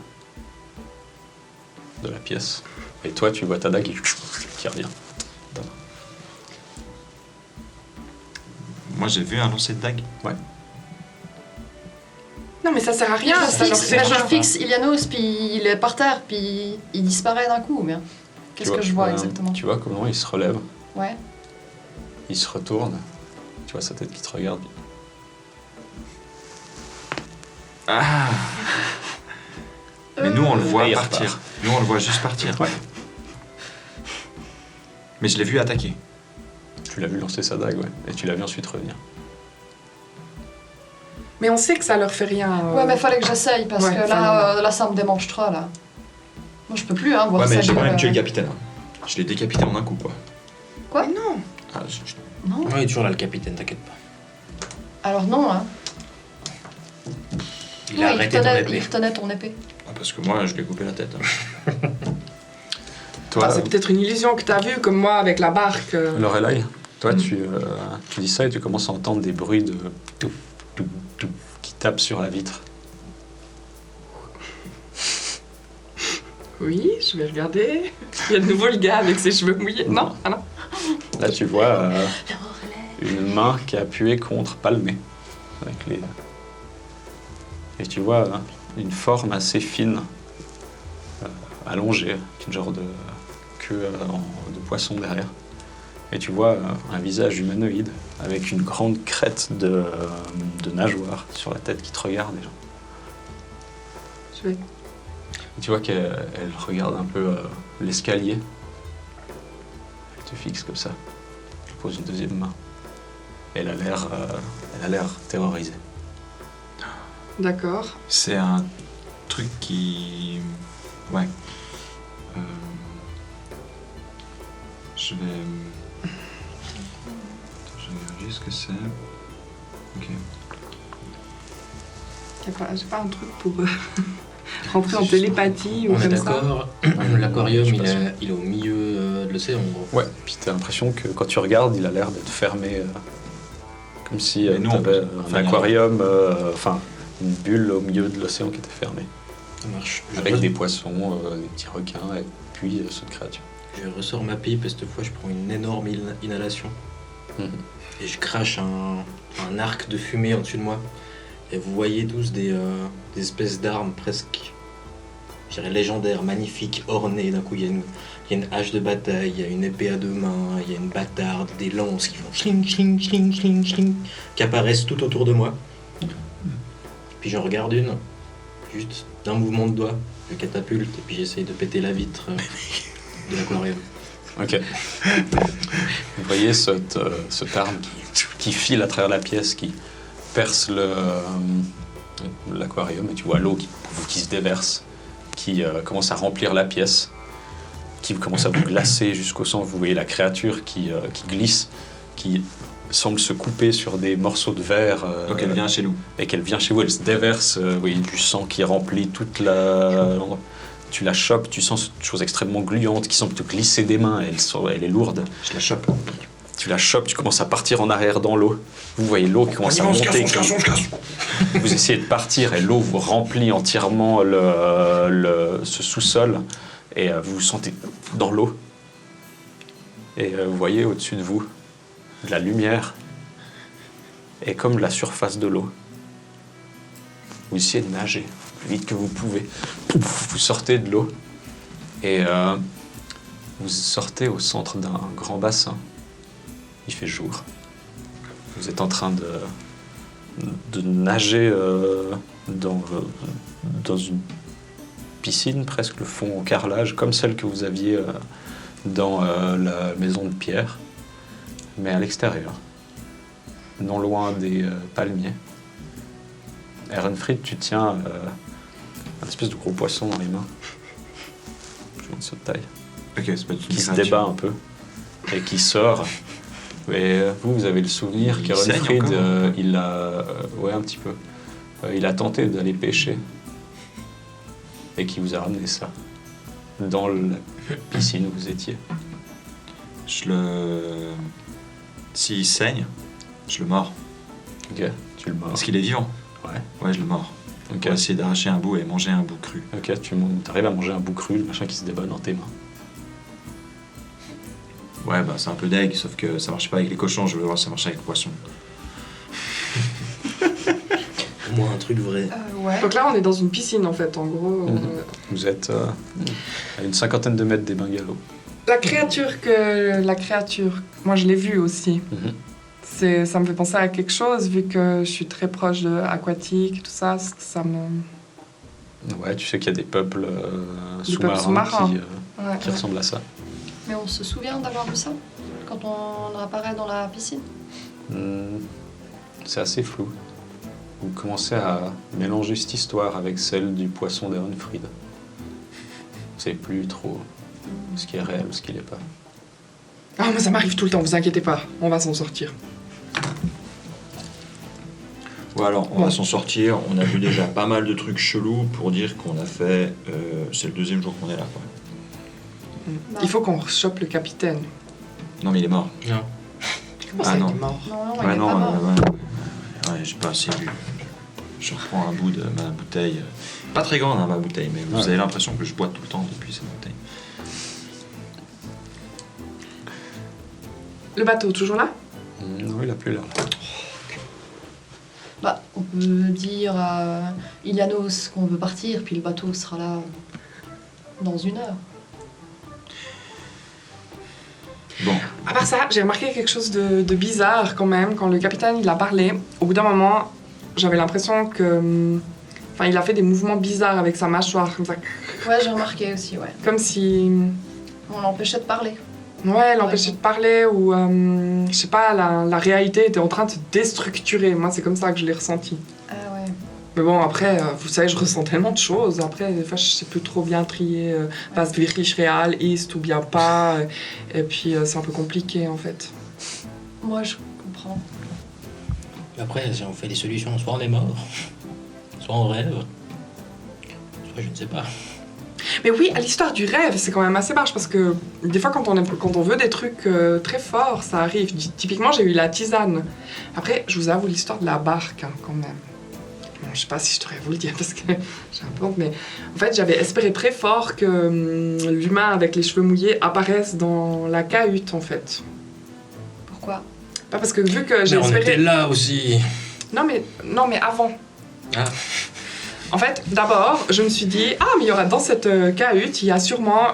de la pièce. Et toi, tu vois ta dague qui revient. Moi, j'ai vu un lancer de dague. Non, mais ça sert à rien, ça leur fait je rien. fixe Ilianos, puis il est par terre, puis il disparaît d'un coup, ou bien qu'est-ce que je vois exactement? Tu vois comment il se relève, Ouais. il se retourne. Tu vois sa tête qui te regarde. Ah! Mais nous, on le voit Et il partir. repart. Nous, on le voit juste partir. Ouais. Mais je l'ai vu attaquer. Tu l'as vu lancer sa dague, ouais. Et tu l'as vu ensuite revenir. Mais on sait que ça leur fait rien. Ouais, mais fallait que j'essaye, parce Ouais, que là, ça me démange trop, là. Moi, je peux plus, hein, voir Ouais, mais ça. j'ai quand même tué le capitaine. Je l'ai décapité en un coup, quoi. Quoi? Mais non. Ah, Non. Ouais, il est toujours là, le capitaine, t'inquiète pas. Alors non, hein. Il a arrêté ton il épée. retenait ton épée. Ah, parce que moi, je lui ai coupé la tête. Hein. Toi, Ah, c'est peut-être une illusion que t'as vue, comme moi avec la barque. Lorelai, toi, tu dis ça et tu commences à entendre des bruits de tout, tout, tout, qui tapent sur la vitre. Oui, je vais regarder. Il y a de nouveau le gars avec ses cheveux mouillés. Non, ah non. Là, tu vois une main qui a appuyé contre palmé. Avec les... Et tu vois une forme assez fine, allongée, avec une genre de queue de poisson derrière. Et tu vois un visage humanoïde avec une grande crête de nageoire sur la tête qui te regarde déjà. Je vais. Et tu vois qu'elle regarde un peu l'escalier. Elle te fixe comme ça. Elle pose une deuxième main. Elle a l'air terrorisée. D'accord. C'est un truc qui... Ouais. Je vais... Attends, je regarde juste ce que c'est. Ok. J'ai pas un truc pour rentrer en télépathie ou On est comme ça. d'accord. Je L'aquarium, suis il, pas sûr. il est au milieu de l'océan, en gros. Ouais, puis t'as l'impression que quand tu regardes, il a l'air d'être fermé. Comme si Mais nous, on t'avais peut- un enfin, aquarium, enfin une bulle au milieu de l'océan qui était fermée. Ça marche. Avec des poissons, des petits requins et puis ceux de créatures. Je ressors ma pipe et cette fois, je prends une énorme inhalation. Mhm. Et je crache un arc de fumée en dessus de moi. Et vous voyez tous des espèces d'armes presque, je dirais, légendaires, magnifiques, ornées. D'un coup, il y a une hache de bataille, il y a une épée à deux mains, il y a une bâtarde, des lances qui font schling, schling, schling, schling, schling, qui apparaissent tout autour de moi. Puis j'en regarde une, juste d'un mouvement de doigt, je catapulte et puis j'essaye de péter la vitre de l'aquarium. Ok. Vous voyez cette arme qui file à travers la pièce, qui perce l'aquarium, et tu vois l'eau qui se déverse, qui commence à remplir la pièce, qui commence à vous glacer jusqu'au sang. Vous voyez la créature qui glisse, qui semble se couper sur des morceaux de verre. Donc elle vient chez nous. Et qu'elle vient chez vous, elle se déverse, vous voyez du sang qui remplit toute la... Tu la chopes, tu sens cette chose extrêmement gluante qui semble te glisser des mains, elle est lourde. Je la chope. Tu la chopes, tu commences à partir en arrière dans l'eau. Vous voyez l'eau qui commence à monter. Vous essayez de partir et l'eau vous remplit entièrement ce sous-sol. Et vous vous sentez dans l'eau. Et vous voyez au-dessus de vous de la lumière. Et comme la surface de l'eau. Vous essayez de nager le plus vite que vous pouvez. Vous sortez de l'eau. Et vous sortez au centre d'un grand bassin. Il fait jour. Vous êtes en train de nager dans une piscine, presque le fond en carrelage, comme celle que vous aviez dans la maison de pierre, mais à l'extérieur, non loin des palmiers. Ehrenfried, tu tiens un espèce de gros poisson dans les mains. Je monte cette taille. Ok, c'est pas du tout Qui une se créature. débat un peu et qui sort. Et vous avez le souvenir Il qu'Ehrenfried, saigne encore il a... ouais, un petit peu. Il a tenté d'aller pêcher et qui vous a ramené ça dans la piscine où vous étiez. S'il saigne, je le mords. Ok, tu le mords. Parce qu'il est vivant. Ouais. Ouais, je le mords. Ok, Pour essayer d'arracher un bout et manger un bout cru. ok, tu arrives à manger un bout cru, le machin qui se débat dans tes mains. Ouais, bah c'est un peu deg, sauf que ça marche pas avec les cochons, je veux voir si ça marche avec le poisson. Au moins un truc vrai. Ouais. Donc là, on est dans une piscine en fait, en gros. Mhm. Vous êtes à une 50aine de mètres des bungalows. La créature, moi je l'ai vue aussi. Mhm. Ça me fait penser à quelque chose, vu que je suis très proche de aquatique, tout ça, ça me... Ouais, tu sais qu'il y a des peuples peuples sous-marins sous-marins. Ouais. qui ressemblent à ça. Mais on se souvient d'avoir vu ça quand on apparaît dans la piscine. C'est assez flou. Vous commencez à mélanger cette histoire avec celle du poisson d'Ehrenfried. Vous savez plus trop ce qui est réel ou ce qui l'est pas. Ah, mais ça m'arrive tout le temps, vous inquiétez pas, on va s'en sortir. Ouais, alors on va s'en sortir. On a vu déjà pas mal de trucs chelous pour dire qu'on a fait. C'est le deuxième jour qu'on est là, quoi. Bah. Il faut qu'on chope le capitaine. Non, mais il est mort. Non. Comment Ah ça, non. il est mort? Non, il Ouais, est non, pas mort. ouais, j'ai pas assez vu. Je reprends un bout de ma bouteille. Pas très grande, hein, ma bouteille, mais vous Ouais. avez l'impression que je bois tout le temps depuis cette bouteille. Le bateau, toujours là? Non, il a plus l'air. Bah, on peut dire à Ilianos qu'on veut partir, puis le bateau sera là dans 1 heure. Bon, À part ça, j'ai remarqué quelque chose de bizarre quand même, quand le capitaine il a parlé. Au bout d'un moment, j'avais l'impression que... Enfin, il a fait des mouvements bizarres avec sa mâchoire, comme ça. Ouais, j'ai remarqué aussi, ouais. Comme si... On l'empêchait de parler. Ouais, l'empêcher de parler ou... je sais pas, la réalité était en train de se déstructurer. Moi, c'est comme ça que je l'ai ressenti. Ah ouais. Mais bon, après, vous savez, je ressens tellement de choses. Après, des fois, je sais plus trop bien trier was wirklich real ist ou bien pas. Et puis, c'est un peu compliqué, en fait. Moi, je comprends. Après, si on fait des solutions, soit on est mort, soit on rêve, soit je ne sais pas. Mais oui, à l'histoire du rêve, c'est quand même assez barge parce que des fois, quand on veut des trucs très forts, ça arrive. Typiquement, j'ai eu la tisane. Après, je vous avoue l'histoire de la barque, hein, quand même. Bon, je sais pas si je devrais vous le dire parce que j'ai un peu honte, mais en fait, j'avais espéré très fort que l'humain avec les cheveux mouillés apparaisse dans la cahute, en fait. Pourquoi? Pas parce que vu que j'ai Mais on espéré... était là aussi. Non, mais avant. Ah. En fait, d'abord, je me suis dit, ah, mais il y aura dans cette cahute, il y a sûrement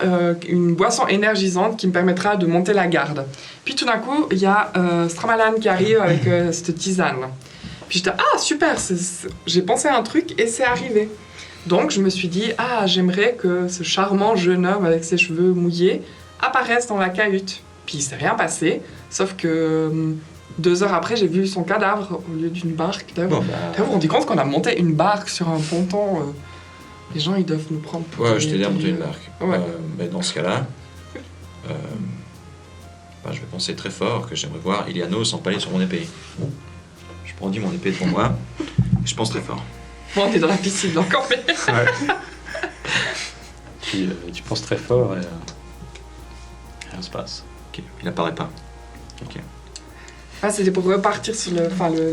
une boisson énergisante qui me permettra de monter la garde. Puis tout d'un coup, il y a Stramalan qui arrive avec cette tisane. Puis j'étais, ah, super, j'ai pensé à un truc et c'est arrivé. Donc je me suis dit, ah, j'aimerais que ce charmant jeune homme avec ses cheveux mouillés apparaisse dans la cahute. Puis il s'est rien passé, sauf que 2 heures après, j'ai vu son cadavre au lieu d'une barque. bon, Vous vous rendez compte qu'on a monté une barque sur un ponton les gens, ils doivent nous prendre pour... ouais, je t'ai dit à monter une barque. Ouais. Mais dans ce cas-là, je vais penser très fort que j'aimerais voir Ilianos s'empaler sur mon épée. Je brandis mon épée devant moi et je pense très fort. Bon, on est dans la piscine encore, mais... Tu penses très fort et rien se passe. Ok, il apparaît pas. Ok. Ah, c'était pour repartir sur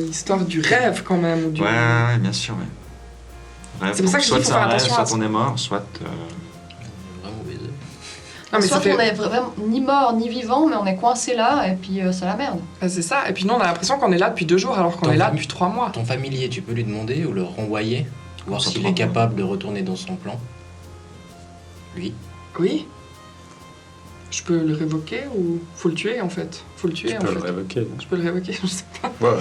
l'histoire du rêve, quand même. Ouais, bien sûr, ouais. Rêve, C'est pour ça que je soit dis qu'il faut c'est un faire rêve, attention à soit on est mort, soit... Vraiment baisé. Non, mais Soit ça fait... on est vraiment ni mort ni vivant, mais on est coincé là et puis c'est la merde. Ah, c'est ça. Et puis nous, on a l'impression qu'on est là depuis 2 jours, alors qu'on Tant est là mieux. depuis 3 mois. Ton familier, tu peux lui demander ou le renvoyer, voir Ça s'il prend, est capable de retourner dans son plan. Lui. Oui. Je peux le révoquer ou faut le tuer en fait? Faut le tuer Tu en peux fait. le révoquer. Je peux le révoquer, je sais pas. Ouais,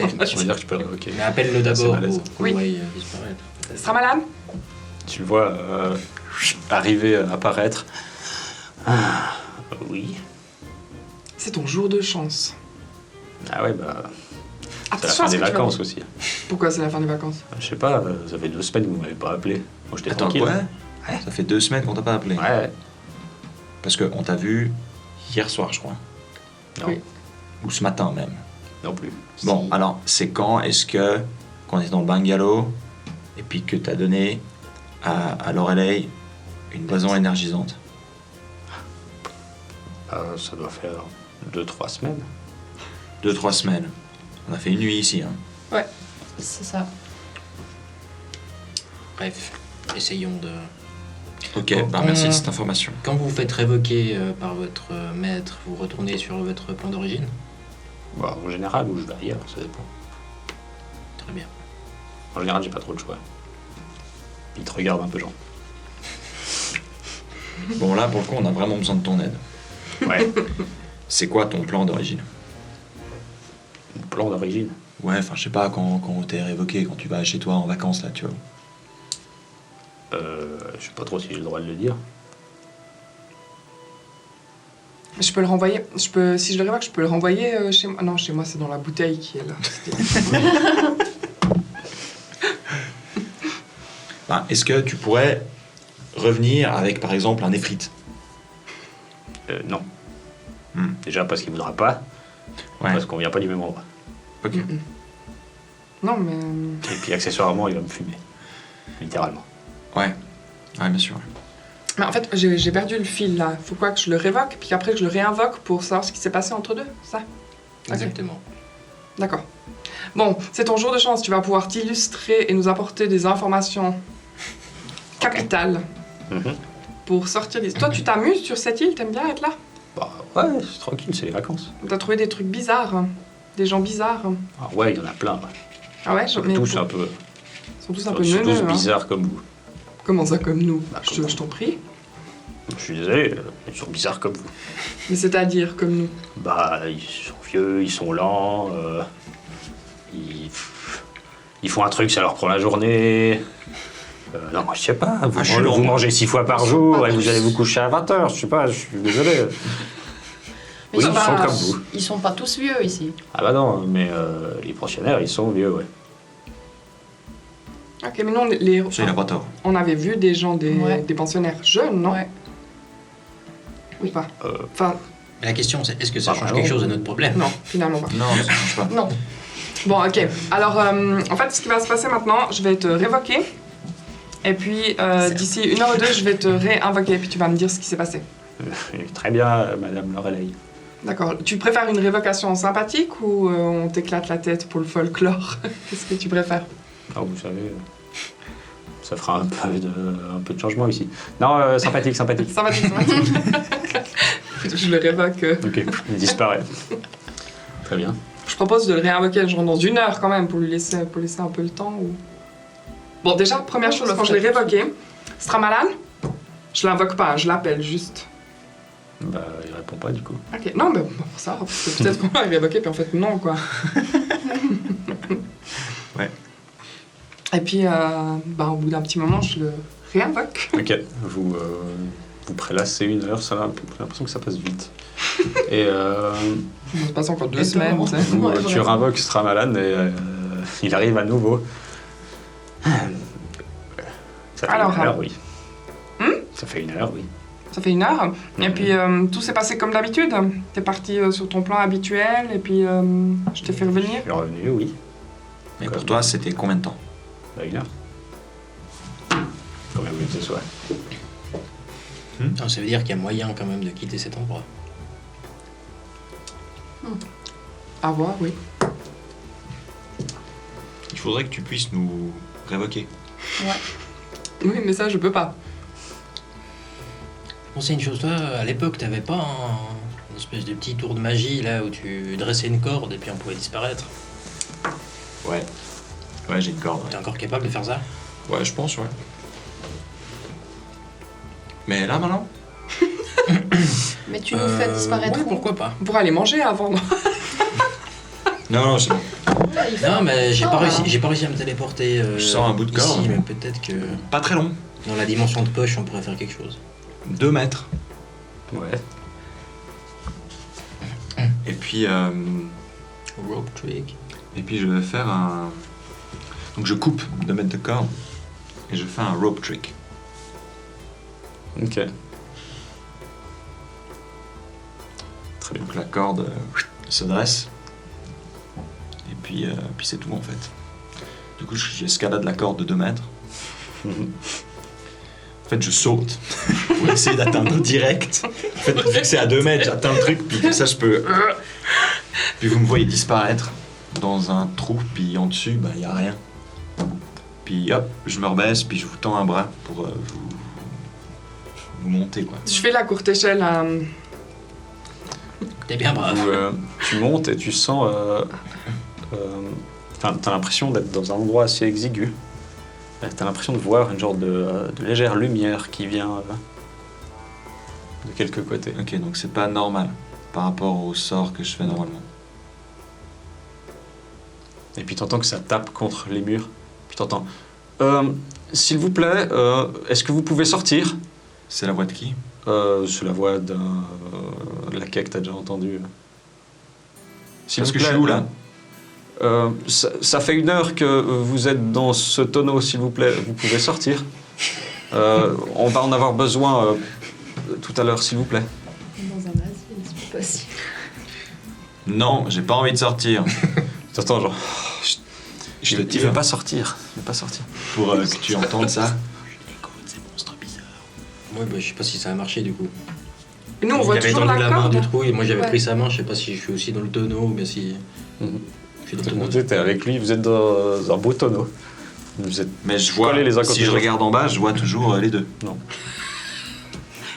on va dire que tu peux le révoquer. Mais appelle-le C'est d'abord malaise. pour qu'on Oui. le voie disparaître. Stramalan? Tu le vois arriver, apparaître. Ah, oui. C'est ton jour de chance. Ah ouais, bah, c'est la Attention fin à ce des que tu vas vacances dire. aussi. Pourquoi c'est la fin des vacances? Je sais pas, ça fait 2 semaines que vous m'avez pas appelé. Moi, j'étais Attends, tranquille. quoi? Ça fait 2 semaines qu'on t'a pas appelé. Ouais. Parce qu'on t'a vu hier soir, je crois. Non, Oui. Ou ce matin même. non plus. Bon, alors, c'est quand est-ce que, quand on est dans le bungalow, et puis que t'as donné à Lorelei une boisson énergisante? Ça doit faire 2-3 semaines. 2-3 semaines. On a fait une nuit ici, hein. C'est ça. Bref, essayons de... Ok, Bon, bah merci de cette information. Quand vous vous faites révoquer par votre maître, vous retournez sur votre point d'origine? Bah, en général, ou je vais ailleurs, ça dépend. Très bien. En général, j'ai pas trop le choix. Il te regarde un peu, genre. Bon, là, pour le coup, on a vraiment besoin de ton aide. Ouais. C'est quoi ton plan d'origine? Mon plan d'origine. Ouais, enfin, je sais pas, quand t'es révoqué, quand tu vas chez toi en vacances, là, tu vois. Je sais pas trop si j'ai le droit de le dire. Je peux le renvoyer. Si je le révoque, je peux le renvoyer chez moi. Non, chez moi, c'est dans la bouteille qui est là. Bah, est-ce que tu pourrais revenir avec, par exemple, un effrite? Non. Hmm. Déjà parce qu'il voudra pas, Ouais. parce qu'on vient pas du même endroit. Ok. Non, mais. Et puis accessoirement, il va me fumer. Littéralement. Ouais. Ouais, bien sûr. Mais en fait, j'ai perdu le fil là. Faut quoi que je le révoque, puis après que je le réinvoque pour savoir ce qui s'est passé entre deux, ça? Ok. Exactement. D'accord. Bon, c'est ton jour de chance. Tu vas pouvoir t'illustrer et nous apporter des informations capitales Mhm. pour sortir des. Toi, tu t'amuses sur cette île? T'aimes bien être là? Bah ouais, c'est tranquille, c'est les vacances. T'as trouvé des trucs bizarres, hein? Des gens bizarres. Ah ouais, il y en a plein. Ouais. Ah ouais, mais Tous un peu. ils sont tous un peu Ils sont tous neuneux, hein. bizarres comme vous. Comment ça, comme nous? Bah, Je comment t'en prie. Je suis désolé, ils sont bizarres comme vous. Mais c'est-à-dire comme nous. Bah, ils sont vieux, ils sont lents, ils font un truc, ça leur prend la journée. Non, je sais pas, vous, je suis lent, vous moi. mangez 6 fois par Ils sont jour pas et vous tous- allez vous coucher à 20h, je sais pas, je suis désolé. Mais Oui, ils ils sont sont pas- comme vous. Ils sont pas tous vieux ici. Ah bah non, mais les pensionnaires, ils sont vieux, ouais. Ok, mais non, Ça, il a pas tort. on avait vu des gens, Ouais. des pensionnaires jeunes, non? Ouais. Ou pas? Euh, Enfin, Mais la question, c'est est-ce que ça Bah, change non. quelque chose de notre problème? non, finalement pas. Non, ça change pas. Non. Bon, ok. Alors, en fait, ce qui va se passer maintenant, je vais te révoquer. Et puis, d'ici 1 heure ou 2, je vais te réinvoquer. Et puis, tu vas me dire ce qui s'est passé. Très bien, Madame Lorelei. D'accord. Tu préfères une révocation sympathique ou on t'éclate la tête pour le folklore? Qu'est-ce que tu préfères? Ah, vous savez, ça fera un peu de changement ici. Non, sympathique, sympathique. Sympathique, sympathique. Je le révoque. Ok, il disparaît. Très bien. Je propose de le réinvoquer genre dans 1 heure quand même pour laisser un peu le temps. Ou... Bon, déjà, première chose, quand je l'ai révoqué, Stramalan, je l'invoque pas, je l'appelle juste. Bah, il répond pas du coup. Ok, non, mais pour ça, parce que peut-être qu'on va le révoquer, puis en fait, non, quoi. Ouais. Et puis, au bout d'un petit moment, je le réinvoque. Ok, vous prélassez 1 heure, ça va, j'ai l'impression que ça passe vite. Et Il se passe encore 2 Et semaines, tu sais. vous, Ouais, tu vraiment. réinvoques Stramalan et il arrive à nouveau. Ça fait Alors, 1 heure, oui. Ça fait 1 heure, oui. Ça fait 1 heure. Et puis, tout s'est passé comme d'habitude. T'es parti sur ton plan habituel, et puis je t'ai fait revenir. Je suis revenu, oui. Mais pour toi, c'était combien de temps? Bah, 1 heure. Combien vous voulez que ce soit? Non, ça veut dire qu'il y a moyen quand même de quitter cet endroit. À voir, oui. Il faudrait que tu puisses nous révoquer. Oui, mais ça, je peux pas. Bon, c'est une chose, toi, à l'époque, t'avais pas une espèce de petit tour de magie là où tu dressais une corde et puis on pouvait disparaître. Ouais. Ouais, j'ai une corde. T'es encore capable de faire ça? Ouais, je pense, ouais. Mais là, maintenant? Mais tu nous fais disparaître Ouais, où? pourquoi pas. On pourra aller manger avant. Non, c'est bon. Ouais, il faut Non, mais j'ai temps, pas là. réussi à me téléporter Je sors un bout de ici, corde. mais peut-être que Pas très long. dans la dimension de poche, on pourrait faire quelque chose. 2 mètres. Ouais. Et puis, Rope trick. je vais faire un... Donc je coupe 2 mètres de corde et je fais un rope trick. Ok. Très bien. Donc la corde se dresse. Et puis c'est tout en fait. Du coup, j'escalade la corde de 2 mètres. En fait, je saute pour essayer d'atteindre direct. En fait, vu que c'est à 2 mètres, j'atteins le truc, puis comme ça, je peux... Puis vous me voyez disparaître dans un trou, puis en dessus, il n'y a rien. Puis hop, je me rebaisse, puis je vous tends un bras pour vous monter, quoi. Je fais la courte échelle à... T'es bien brave. Tu montes et tu sens... Enfin, t'as l'impression d'être dans un endroit assez exigu. T'as l'impression de voir une genre de légère lumière qui vient de quelques côtés. Ok, donc c'est pas normal par rapport au sort que je fais normalement. Et puis t'entends que ça tape contre les murs. Puis t'entends... S'il vous plaît, est-ce que vous pouvez sortir? C'est la voix de qui? C'est la voix de laquelle que t'as déjà entendu. S'il Parce vous que je plaît, suis où, là? Ça fait 1 heure que vous êtes dans ce tonneau, s'il vous plaît. Vous pouvez sortir. On va en avoir besoin tout à l'heure, s'il vous plaît. Dans un asile, c'est pas possible. Non, j'ai pas envie de sortir. T'entends genre... Je te Il tire veut pas sortir. Il veut pas sortir. pour que tu entendes ça. Ouais, bah, je sais pas si ça a marché du coup. Et nous, on Il voit avait toujours tendu la la main corde. du trou et moi j'avais Ouais. pris sa main. Je sais pas si je suis aussi dans le tonneau ou bien si. Mhm. Je suis dans le tonneau. T'es avec lui, vous êtes dans un beau tonneau. Vous êtes... Mais je vois, Collés les uns contre si les je autres. regarde en bas, je vois toujours les deux.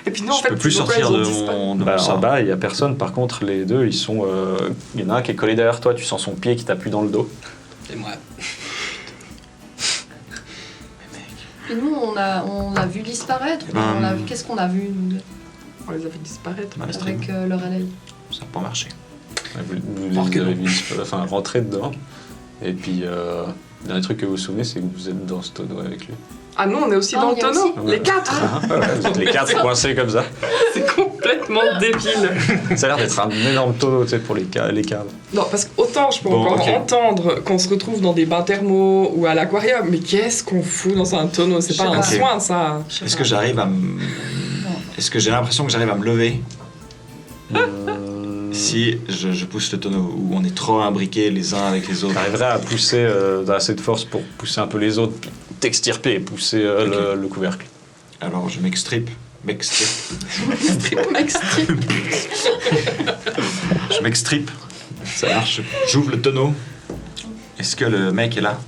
Et puis nous, en Je fait, peux plus pourquoi sortir ils ont de disparu mon Bah, en sort. bas, il y a personne. Par contre, les deux, ils sont... Il y en a un qui est collé derrière toi, tu sens son pied qui t'appuie dans le dos. C'est moi. Et nous, on l'a vu disparaître. Eh ben, Qu'est-ce qu'on a vu nous, On les a fait disparaître. Dans la stream, avec leur LL? ça n'a pas marché. Ouais, vous Voir les que avez non. vus rentrer dedans. Et puis, le dernier truc que vous vous souvenez, c'est que vous êtes dans ce tonneau avec lui. Ah non, on est aussi Ah, dans on le est tonneau. aussi Les 4. Vous êtes les 4 coincés comme ça. C'est complètement débile. Ça a l'air d'être un énorme tonneau, tu sais, pour les caves. Non, parce qu'autant je peux Bon, encore ok. entendre qu'on se retrouve dans des bains thermaux ou à l'aquarium, mais qu'est-ce qu'on fout dans un tonneau? C'est Je pas sais un pas. soin, ça. Je sais Est-ce pas. que j'arrive à me... Est-ce que j'ai l'impression que j'arrive à me lever si je pousse le tonneau où on est trop imbriqués les uns avec les autres? T'arriverais à pousser, t'as assez de force pour pousser un peu les autres, puis t'extirper et pousser le couvercle. Alors je m'extirpe. Je m'extripe. Ça marche. J'ouvre le tonneau. Est-ce que le mec est là?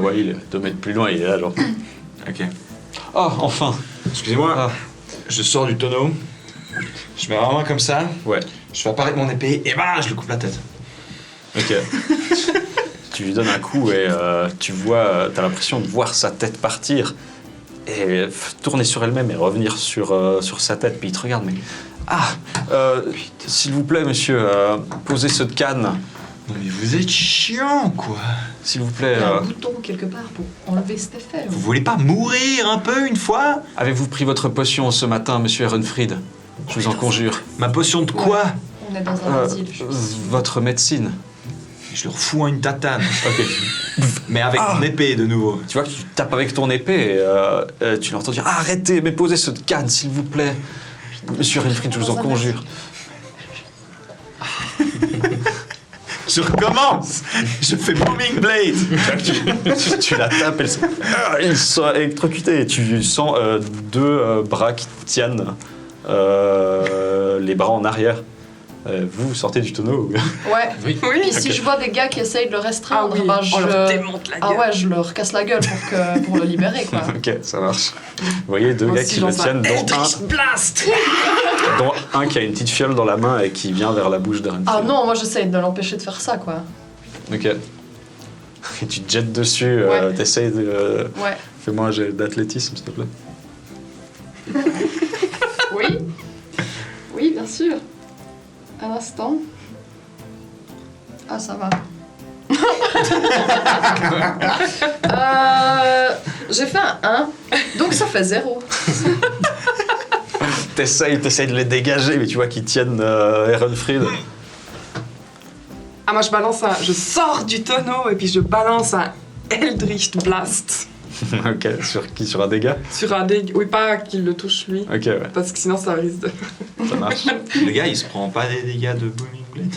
Ouais, il est 2 mètres plus loin, il est là, genre. Ok. Oh, enfin. Excusez-moi. Ah. Je sors du tonneau. Je mets ma main comme ça. Ouais, Je fais apparaître mon épée et bah je le coupe la tête. ok. Tu lui donnes un coup et tu vois, t'as l'impression de voir sa tête partir et tourner sur elle-même et revenir sur sa tête. Puis il te regarde, mais... Ah, s'il vous plaît, monsieur, posez ce canne. Non mais vous êtes chiant quoi. S'il vous plaît, Il y a un bouton quelque part pour enlever cet effet. Vous voulez pas mourir un peu une fois? avez-vous pris votre potion ce matin, monsieur Ehrenfried? Je vous en conjure. Ma potion de quoi? On est dans un asile. Votre médecine. Je leur fous une tatane. Ok. Mais avec Ah. mon épée de nouveau. Tu vois que tu tapes avec ton épée et tu l'entends dire arrêtez, mais posez ce canne, s'il vous plaît. Monsieur Ehrenfried, je vous en conjure. Je recommence. Je fais Booming Blade. Tu la tapes, ils sont électrocutés et tu sens 2 bras qui tiennent les bras en arrière. Vous sortez du tonneau. Ouais. Oui. Oui. Puis si je vois des gars qui essayent de le Ah restreindre, oui, bah, on leur démonte la gueule. Ah ouais, je leur casse la gueule pour le libérer, quoi. Ok, ça marche. Vous voyez 2 Moi gars aussi, qui le j'en tiennent, Blast. dont un qui a une petite fiole dans la main et qui vient vers la bouche d'Ehrenfried. Ah non, moi j'essaye de l'empêcher de faire ça, quoi. Ok. Et tu te jettes dessus, Ouais. t'essayes de... Ouais. Fais-moi un jet d'athlétisme, s'il te plaît. Oui. Bien sûr. Un instant. Ah, ça va. J'ai fait un 1, donc ça fait 0. T'essayes de les dégager, mais tu vois qu'ils tiennent Ehrenfried. Ah, moi je sors du tonneau et puis je balance un Eldritch Blast Ok, sur qui? Sur un dégât? sur un dé. Oui, pas qu'il le touche lui, Ok, ouais, parce que sinon ça risque de. ça marche. Le gars, il se prend pas des dégâts de Booming Blade.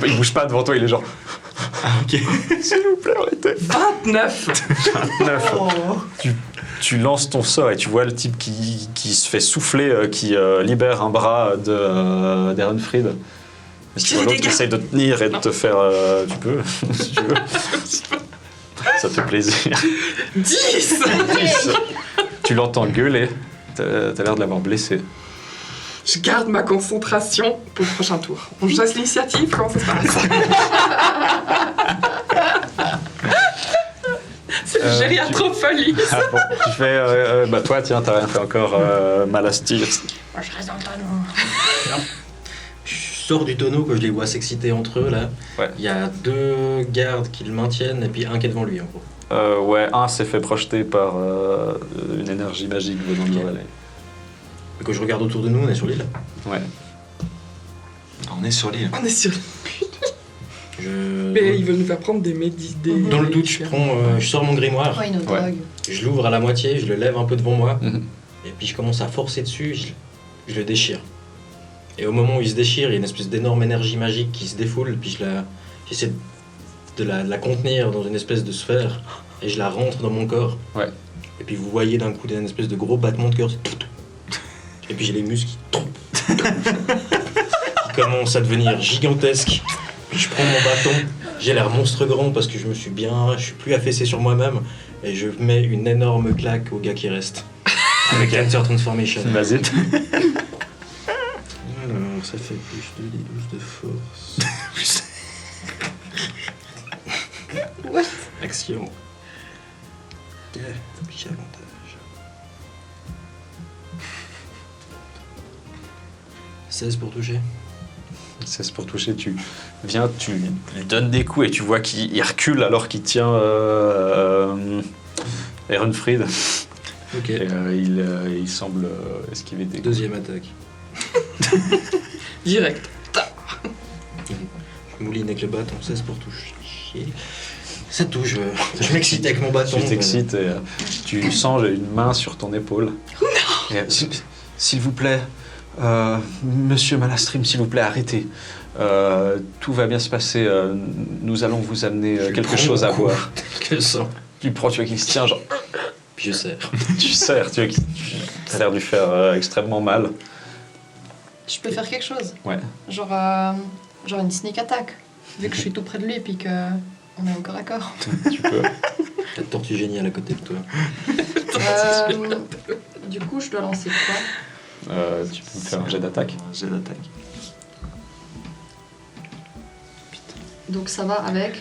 Il bouge pas devant toi, il est genre... Ah, ok. S'il vous plaît, arrêtez. 29. 9. Tu lances ton sort et tu vois le type qui se fait souffler, qui libère un bras d'Ehrenfried. Et tu vois l'autre qui essaye de te tenir et de te faire... tu peux, si tu veux. Ça te fait plaisir. 10. Tu l'entends gueuler. T'as l'air de l'avoir blessé. Je garde ma concentration pour le prochain tour. On chasse l'initiative, comment ça se passe? C'est le gériatropolis. Ah bon, tu fais... bah toi, tiens, t'as rien fait encore. Malastir. Moi, je reste dans le tonneau. Je sors du tonneau quand je les vois s'exciter entre eux là. Ouais. Il y a 2 gardes qui le maintiennent et puis un qui est devant lui en gros. Ouais, un s'est fait projeter par une énergie magique venant de l'oreille. Et quand je regarde autour de nous, on est sur l'île. Ouais. On est sur l'île. On est sur. Je... Mais ils veulent nous faire prendre des médis. Dans le doute, je sors mon grimoire, Ouais, une Ouais. drogue. je l'ouvre à la moitié, je le lève un peu devant moi, Mhm. et puis je commence à forcer dessus, je le déchire. Et au moment où il se déchire, il y a une espèce d'énorme énergie magique qui se défoule, puis j'essaie de la contenir dans une espèce de sphère, et je la rentre dans mon corps. Ouais. Et puis vous voyez d'un coup une espèce de gros battement de cœur. Et puis j'ai les muscles qui commencent à devenir gigantesques. Puis je prends mon bâton, j'ai l'air monstre grand parce que je suis plus affaissé sur moi-même, et je mets une énorme claque au gars qui reste. Avec Enter Transformation. Vas-y. Alors, ça fait plus de 12 de force. What? Action. Puis j'ai avantage. 16 pour toucher. C'est pour toucher, tu viens, tu lui donnes des coups et tu vois qu'il recule alors qu'il tient Ehrenfried. Ok. Et, il semble esquiver tes coups. Deuxième attaque. Direct. Je mouline avec le bâton, 16 pour toucher. Ça touche, je m'excite avec mon bâton. Tu t'excites et tu sens j'ai une main sur ton épaule. Non. Et, s'il vous plaît, Monsieur Malastrim, s'il vous plaît, arrêtez. Tout va bien se passer. Nous allons vous amener quelque chose à boire. Quel sang. Tu prends, tu vois qu'il se tient, genre, Puis je serre. tu serres, tu vois qu'il a l'air de lui faire extrêmement mal. Je peux faire quelque chose. Ouais. Genre une sneak attack. Vu que je suis tout près de lui et puis que on est au corps à corps. Tu peux. T'as de tortue géniale à côté de toi. Du coup, je dois lancer quoi? Tu peux me faire un jet d'attaque. Un jet d'attaque. Donc ça va avec.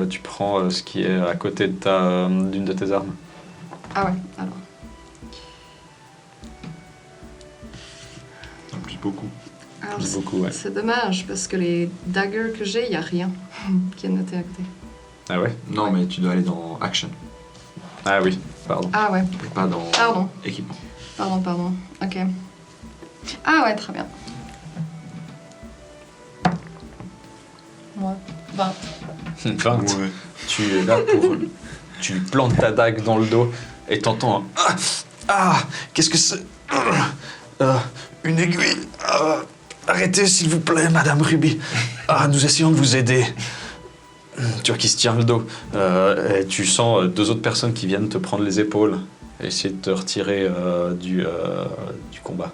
Tu prends ce qui est à côté de d'une de tes armes. Ah ouais, alors. Ça me plaît beaucoup. Alors, Plus beaucoup, ouais. c'est dommage parce que les daggers que j'ai, il n'y a rien qui est noté à côté. Ah ouais? Non, mais tu dois aller dans Action, Ah oui, pardon. Ah ouais, et pas dans Pardon. Équipement. pardon. Ok. Ah ouais, très bien. Ouais. 20. 20. Ouais. Tu es là pour... Tu lui plantes ta dague dans le dos et t'entends un... Ah, qu'est-ce que c'est? Une aiguille. Arrêtez, s'il vous plaît, Madame Ruby. Nous essayons de vous aider. Tu vois qu'il se tient le dos. Et tu sens 2 autres personnes qui viennent te prendre les épaules et essayer de te retirer du combat.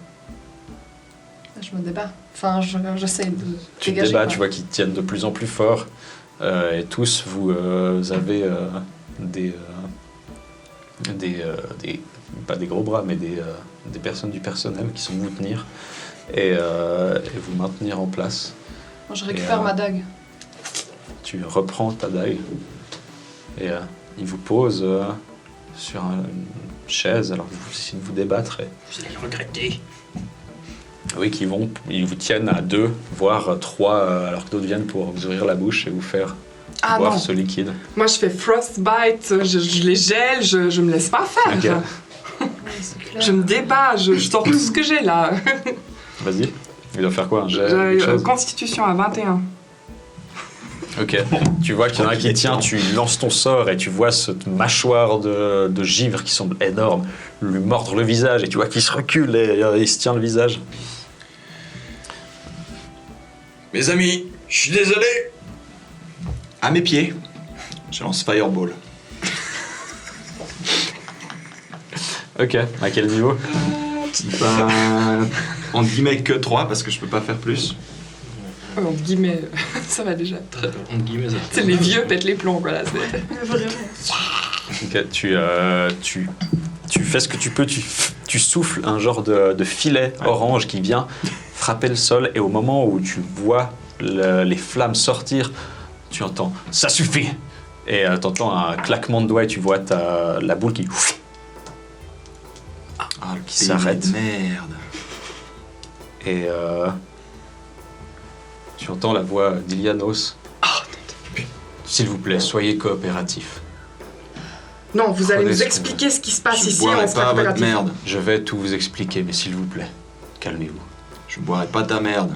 Je me débat. Enfin, j'essaie de Tu te dégager. débats, quoi. tu vois qu'ils tiennent de plus en plus fort. Et tous, vous avez pas des gros bras, mais des personnes du personnel qui sont vous tenir et vous maintenir en place. Moi, je récupère Et, ma dague. Tu reprends ta dague et il vous pose sur une chaise alors que vous essayez de vous débattre. Et Vous allez regretter. Oui, ils vous tiennent à 2, voire 3, alors que d'autres viennent pour vous ouvrir la bouche et vous faire Ah boire non, ce liquide. moi je fais frostbite, je les gèle, je me laisse pas faire. Ok. Ouais, c'est clair. Je me débat, je sors tout ce que j'ai là. Vas-y. Il doit faire quoi, un jet, J'ai quelque chose Constitution à 21. Ok. Tu vois qu'il y en a un qui tient, tu lances ton sort et tu vois cette mâchoire de givre qui semble énorme lui mordre le visage et tu vois qu'il se recule et il se tient le visage. Mes amis, je suis désolé. À mes pieds, je lance Fireball. Ok. À quel niveau? Ben, entre guillemets que 3 parce que je peux pas faire plus. Entre guillemets, ça va déjà. Très entre guillemets, ça. C'est les vieux pètent les plombs, quoi, là. c'est- Vraiment. Ok, tu fais ce que tu peux, tu souffles un genre de filet orange qui vient frapper le sol et au moment où tu vois les flammes sortir, tu entends « ça suffit !» et t'entends un claquement de doigts et tu vois la boule qui Ah, le Qui s'arrête. Merde. et tu entends la voix d'Ilianos. S'il vous plaît, soyez coopératifs. Non, vous allez Prenez nous ce qu'on expliquer ce qui se passe Je ici, on boirai sera pas votre coopératifs. merde. Je vais tout vous expliquer, mais s'il vous plaît, calmez-vous. Je boirai pas ta merde.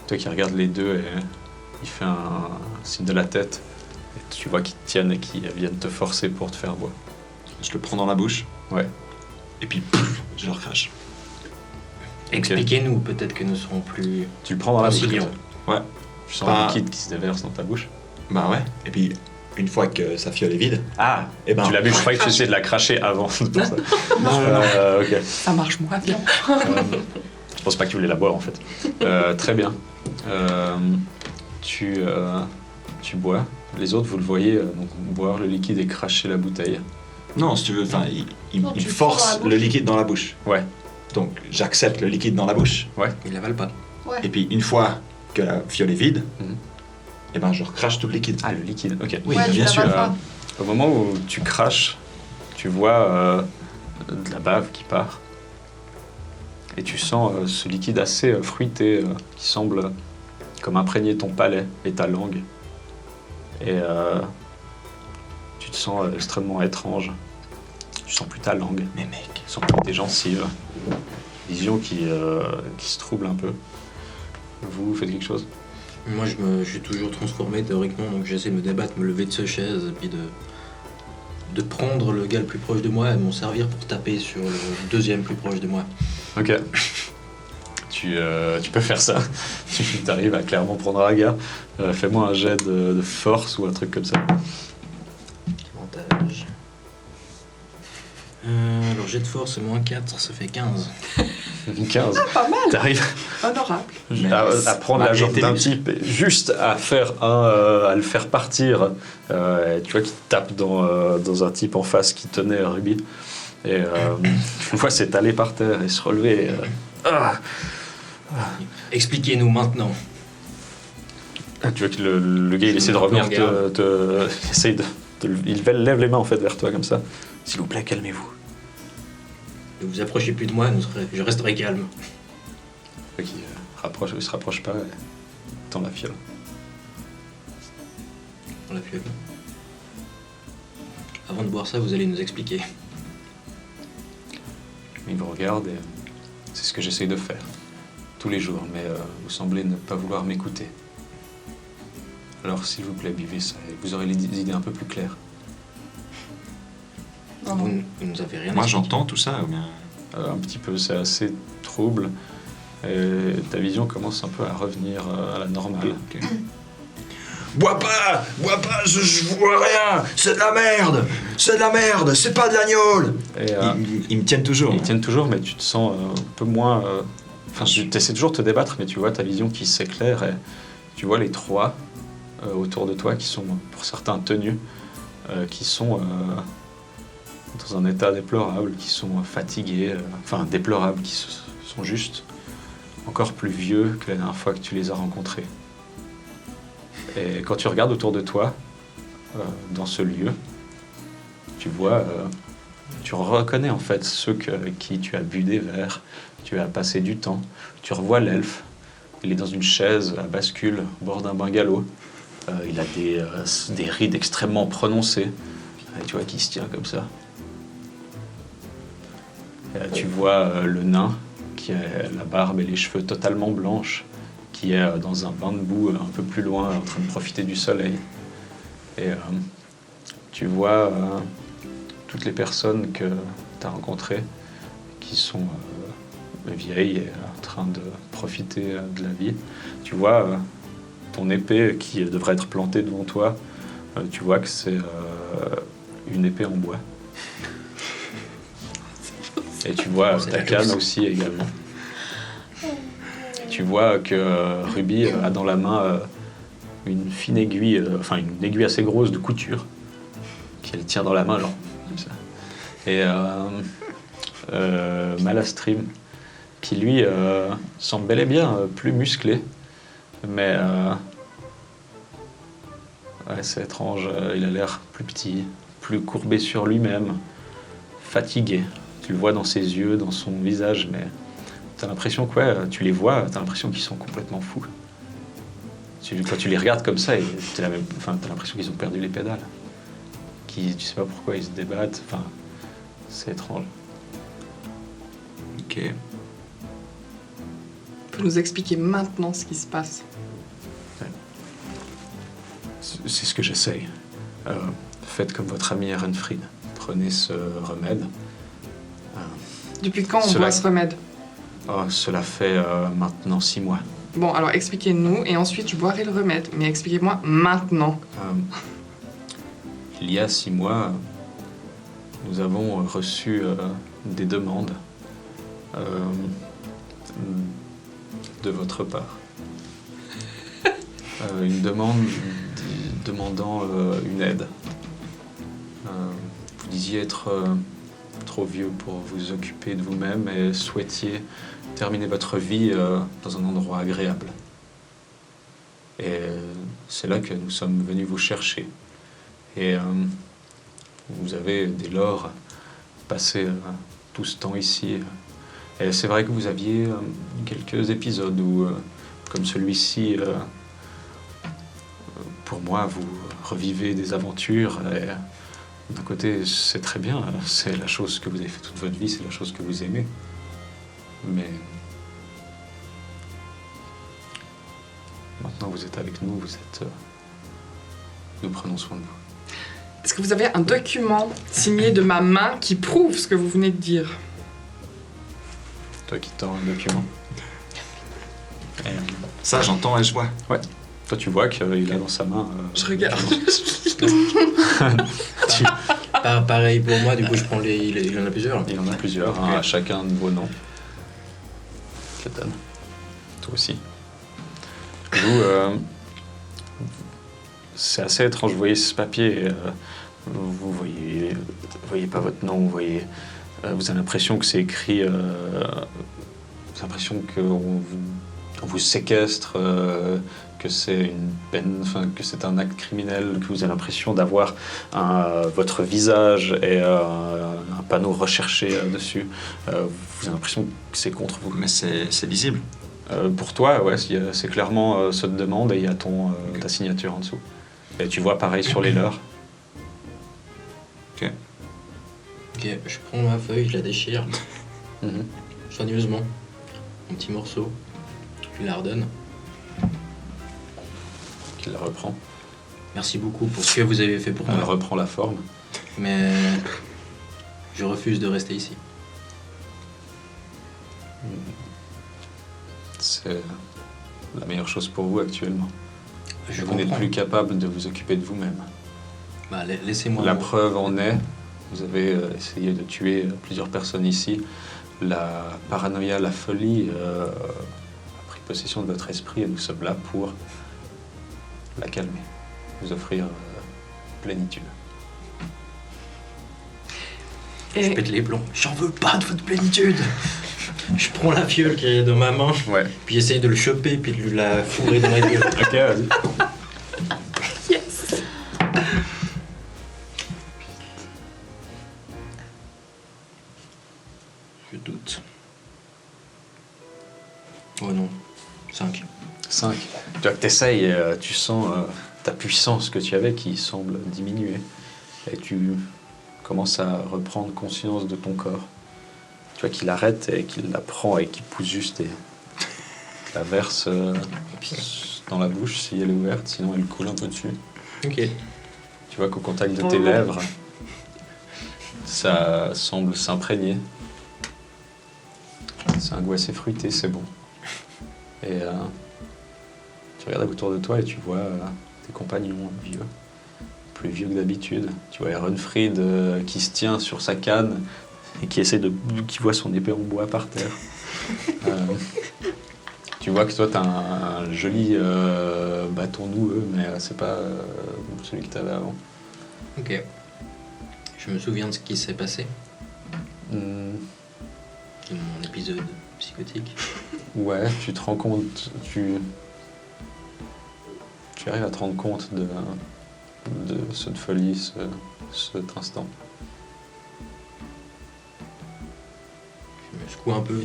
Toi qui regardes les deux, et il fait un signe de la tête. Et tu vois qu'ils te tiennent et qu'ils viennent te forcer pour te faire boire. Je le prends dans la bouche. Ouais. Et puis, pouf, je le recrache. Expliquez-nous, peut-être que nous serons plus Tu le prends dans la bouche. conciliants. Ouais. Tu sens Pas- le liquide qui se déverse dans ta bouche. Bah ouais. Et puis, une fois que sa fiole est vide, Ah, et ben. tu l'as bu, je croyais que tu essayais de la cracher avant. C'est pour ça. Ok. Ça marche moins bien. Je pense pas que tu voulais la boire en fait. Très bien. Tu bois. Les autres, vous le voyez donc, boire le liquide et cracher la bouteille. Non, si tu veux, enfin, il Non, tu me le prends dans force la bouche. le liquide dans la bouche. Ouais. Donc, j'accepte le liquide dans la bouche. Il l'avale pas. Ouais. Et puis, une fois que la fiole est vide, Mhm. et ben, je recrache tout le liquide. Ah, le liquide, ok. Oui, Ouais, tu bien l'avales sûr. pas. Au moment où tu craches, tu vois de la bave qui part. Et tu sens ce liquide assez fruité qui semble comme imprégner ton palais et ta langue. Et tu te sens extrêmement étrange. Tu sens plus ta langue, Mais mec, tu sens plus tes gencives. Vision qui se trouble un peu. Vous faites quelque chose? Moi, je suis toujours transformé théoriquement, donc j'essaie de me débattre, me lever de ce chaise, et puis de prendre le gars le plus proche de moi et m'en servir pour taper sur le deuxième plus proche de moi. Ok. Tu peux faire ça. Tu arrives à clairement prendre un gars. Fais-moi un jet de force ou un truc comme ça. Avantage. Alors, jet de force, moins 4, ça fait 15. 15. Pas mal, T'arrives honorable. à prendre la jambe d'un type, et juste à faire à le faire partir. Et tu vois qu'il tape dans un type en face qui tenait Ruby. Et tu vois s'étaler par terre et se relever. Expliquez-nous maintenant. Tu vois que le gars il Je essaie de me mets un revenir, peu en il essaye il lève les mains en fait vers toi comme ça. S'il vous plaît, calmez-vous. Ne vous approchez plus de moi, je resterai calme. Il se rapproche pas et tend la fiole. On l'a fait. Avant de boire ça, vous allez nous expliquer. Il vous regarde et c'est ce que j'essaye de faire tous les jours, mais vous semblez ne pas vouloir m'écouter. Alors s'il vous plaît, buvez ça et vous aurez les idées un peu plus claires. Non, Vous, non. vous nous avez rien moi expliqué. j'entends tout ça ou bien. Un petit peu, c'est assez trouble et ta vision commence un peu à revenir à la normale. Ok. Bois pas, je vois rien. C'est de la merde, c'est pas de l'agneau. Et, Ils me tiennent toujours. ils tiennent toujours, mais tu te sens un peu moins. Enfin, tu essaies toujours de te débattre, mais tu vois ta vision qui s'éclaire et tu vois les trois autour de toi qui sont, pour certains, tenus, qui sont dans un état déplorable, qui sont fatigués, enfin déplorables, qui sont juste encore plus vieux que la dernière fois que tu les as rencontrés. Et quand tu regardes autour de toi, dans ce lieu, tu vois, tu reconnais en fait ceux avec qui tu as bu des verres, tu as passé du temps. Tu revois l'elfe. Il est dans une chaise à bascule au bord d'un bungalow. Il a des rides extrêmement prononcées. Et tu vois qu'il se tient comme ça. Et là, tu vois le nain qui a la barbe et les cheveux totalement blanches, qui est dans un bain de boue un peu plus loin en train de profiter du soleil. Et tu vois toutes les personnes que tu as rencontrées qui sont vieilles et en train de profiter de la vie. Tu vois ton épée qui devrait être plantée devant toi, tu vois que c'est une épée en bois. Et tu vois ta canne aussi également. Tu vois que Ruby a dans la main une fine aiguille, une aiguille assez grosse de couture, qu'elle tient dans la main, genre, comme ça. Et Malastrim, qui lui semble bel et bien plus musclé, mais ouais, c'est étrange, il a l'air plus petit, plus courbé sur lui-même, fatigué. Tu le vois dans ses yeux, dans son visage, mais t'as l'impression que ouais, tu les vois, t'as l'impression qu'ils sont complètement fous. Quand tu les regardes comme ça, t'as l'impression qu'ils ont perdu les pédales. Tu sais pas pourquoi ils se débattent, c'est étrange. Ok. Faut nous expliquer maintenant ce qui se passe. C'est ce que j'essaye. Faites comme votre ami Erenfried. Prenez ce remède. Depuis quand on boit ce remède? Cela fait maintenant 6 mois. Bon, alors expliquez-nous, et ensuite je boirai le remède. Mais expliquez-moi maintenant. Il y a 6 mois, nous avons reçu des demandes de votre part. Une demande demandant une aide. Vous disiez être trop vieux pour vous occuper de vous-même et souhaitiez terminer votre vie dans un endroit agréable. Et c'est là que nous sommes venus vous chercher. Et vous avez dès lors passé tout ce temps ici. Et c'est vrai que vous aviez quelques épisodes où, comme celui-ci, pour moi, vous revivez des aventures. Et d'un côté, c'est très bien, c'est la chose que vous avez fait toute votre vie, c'est la chose que vous aimez. Mais maintenant, vous êtes avec nous, nous prenons soin de vous. Est-ce que vous avez un document signé de ma main qui prouve ce que vous venez de dire? Toi qui tends un document. Et, Ça, j'entends et je vois. ouais. Toi, tu vois qu'il a dans sa main. Je regarde. Pareil pour moi, du coup, je prends il en a plusieurs. Il y en a plusieurs, à chacun de vos noms. Je te donne. Toi aussi. Vous, c'est assez étrange. Vous voyez ce papier, vous voyez pas votre nom, vous avez l'impression que c'est écrit. Vous avez l'impression qu'on vous séquestre, que c'est une peine, que c'est un acte criminel, que vous avez l'impression d'avoir votre visage et un panneau recherché dessus. Vous avez l'impression que c'est contre vous. Mais c'est lisible. Pour toi, ouais, c'est clairement cette demande et il y a ta signature en dessous. Et tu vois pareil sur les leurs. Ok, je prends ma feuille, je la déchire soigneusement, un petit morceau, je lui la redonne. Qu'il la reprend. Merci beaucoup pour ce que vous avez fait pour Elle moi. reprend la forme. Mais je refuse de rester ici. C'est la meilleure chose pour vous actuellement. Je Vous n'êtes comprends. plus capable de vous occuper de vous-même. Bah, laissez-moi. La preuve en est, vous avez essayé de tuer plusieurs personnes ici. La paranoïa, la folie a pris possession de votre esprit et nous sommes là pour la calmer, vous offrir plénitude. Je Et pète les plombs. J'en veux pas de votre plénitude. Je prends la fiole qui est dans ma main, Ouais. puis j'essaye de le choper, puis de lui la fourrer dans la gueule. Ok, vas-y. yes. Je doute. Oh non, 5. 5. Tu vois que t'essayes et tu sens ta puissance que tu avais qui semble diminuer. Et tu commences à reprendre conscience de ton corps. Tu vois qu'il arrête et qu'il la prend et qu'il pousse juste et la verse dans la bouche si elle est ouverte, sinon elle coule un peu dessus. Ok. Tu vois qu'au contact de tes lèvres, ça semble s'imprégner. C'est un goût assez fruité, c'est bon. Et tu regardes autour de toi et tu vois tes compagnons vieux, plus vieux que d'habitude. Tu vois Ehrenfried qui se tient sur sa canne et qui voit son épée en bois par terre. Tu vois que toi t'as un joli bâton noueux, mais c'est pas celui que t'avais avant. Ok. Je me souviens de ce qui s'est passé. De mon épisode psychotique. Ouais, tu te rends compte, tu arrives à te rendre compte de cette folie, cet instant. Je me secoue un peu.